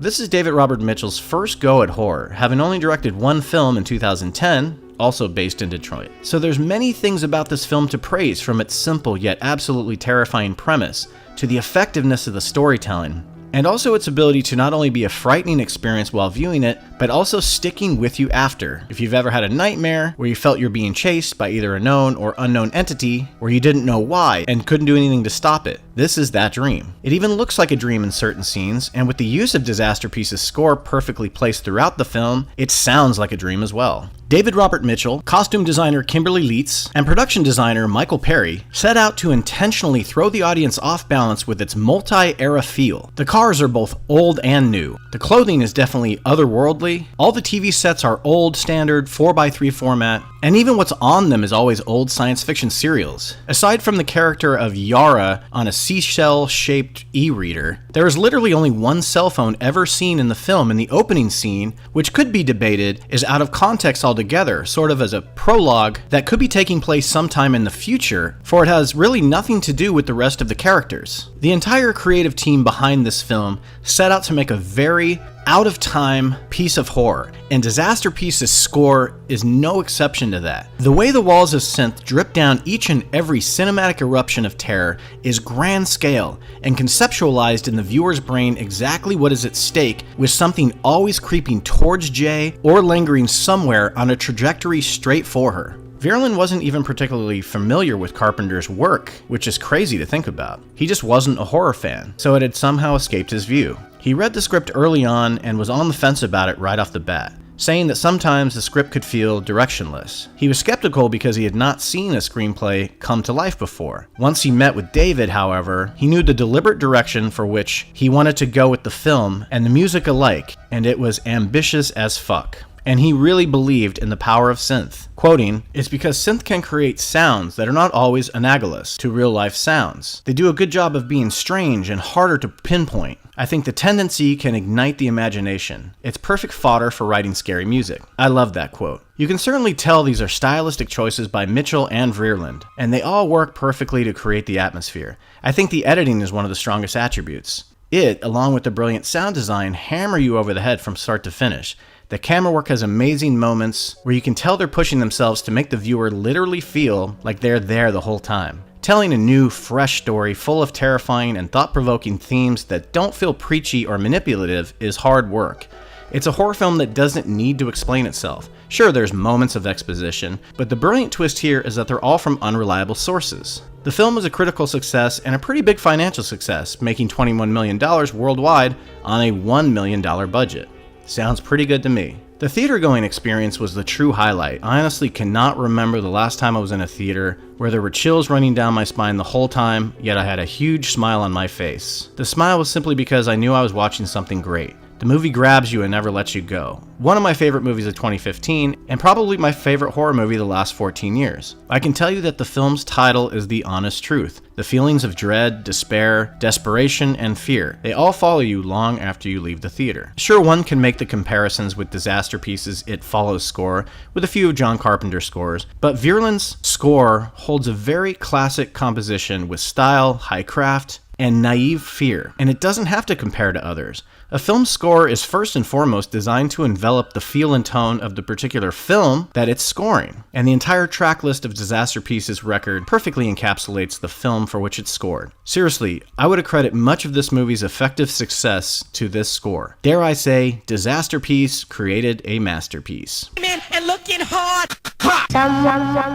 This is David Robert Mitchell's first go at horror, having only directed one film in 2010, also based in Detroit. So there's many things about this film to praise, from its simple yet absolutely terrifying premise, to the effectiveness of the storytelling, and also its ability to not only be a frightening experience while viewing it, but also sticking with you after. If you've ever had a nightmare where you felt you're being chased by either a known or unknown entity, where you didn't know why and couldn't do anything to stop it, this is that dream. It even looks like a dream in certain scenes, and with the use of Disaster Piece's score perfectly placed throughout the film, it sounds like a dream as well. David Robert Mitchell, costume designer Kimberly Leitz, and production designer Michael Perry set out to intentionally throw the audience off balance with its multi-era feel. The cars are both old and new. The clothing is definitely otherworldly. All the TV sets are old, standard 4x3 format, and even what's on them is always old science fiction serials. Aside from the character of Yara on a seashell-shaped e-reader, there is literally only one cell phone ever seen in the film, and the opening scene, which could be debated, is out of context altogether, sort of as a prologue that could be taking place sometime in the future, for it has really nothing to do with the rest of the characters. The entire creative team behind this film set out to make a very out-of-time piece of horror, and Disaster Piece's score is no exception to that. The way the walls of synth drip down each and every cinematic eruption of terror is grand scale, and conceptualized in the viewer's brain exactly what is at stake, with something always creeping towards Jay or lingering somewhere on a trajectory straight for her. Vierlin wasn't even particularly familiar with Carpenter's work, which is crazy to think about. He just wasn't a horror fan, so it had somehow escaped his view. He read the script early on and was on the fence about it right off the bat, saying that sometimes the script could feel directionless. He was skeptical because he had not seen a screenplay come to life before. Once he met with David, however, he knew the deliberate direction for which he wanted to go with the film and the music alike, and it was ambitious as fuck. And he really believed in the power of synth. Quoting, "It's because synth can create sounds that are not always analogous to real-life sounds. They do a good job of being strange and harder to pinpoint. I think the tendency can ignite the imagination. It's perfect fodder for writing scary music." I love that quote. You can certainly tell these are stylistic choices by Mitchell and Vreeland, and they all work perfectly to create the atmosphere. I think the editing is one of the strongest attributes. It, along with the brilliant sound design, hammer you over the head from start to finish. The camera work has amazing moments where you can tell they're pushing themselves to make the viewer literally feel like they're there the whole time. Telling a new, fresh story full of terrifying and thought-provoking themes that don't feel preachy or manipulative is hard work. It's a horror film that doesn't need to explain itself. Sure, there's moments of exposition, but the brilliant twist here is that they're all from unreliable sources. The film was a critical success and a pretty big financial success, making $21 million worldwide on a $1 million budget. Sounds pretty good to me. The theater-going experience was the true highlight. I honestly cannot remember the last time I was in a theater where there were chills running down my spine the whole time, yet I had a huge smile on my face. The smile was simply because I knew I was watching something great. The movie grabs you and never lets you go. One of my favorite movies of 2015, and probably my favorite horror movie of the last 14 years. I can tell you that the film's title is the honest truth. The feelings of dread, despair, desperation, and fear, they all follow you long after you leave the theater. Sure, one can make the comparisons with Disaster Piece's It Follows score, with a few of John Carpenter's scores, but Vierland's score holds a very classic composition with style, high craft, and naive fear, and it doesn't have to compare to others. A film's score is first and foremost designed to envelop the feel and tone of the particular film that it's scoring, and the entire track list of Disaster Piece's record perfectly encapsulates the film for which it's scored. Seriously, I would accredit much of this movie's effective success to this score. Dare I say, Disaster Piece created a masterpiece. And looking hard.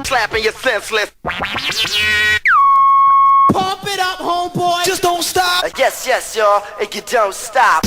Slapping you senseless. Pump it up, homeboy. Just don't stop. Yes, y'all, and you don't stop.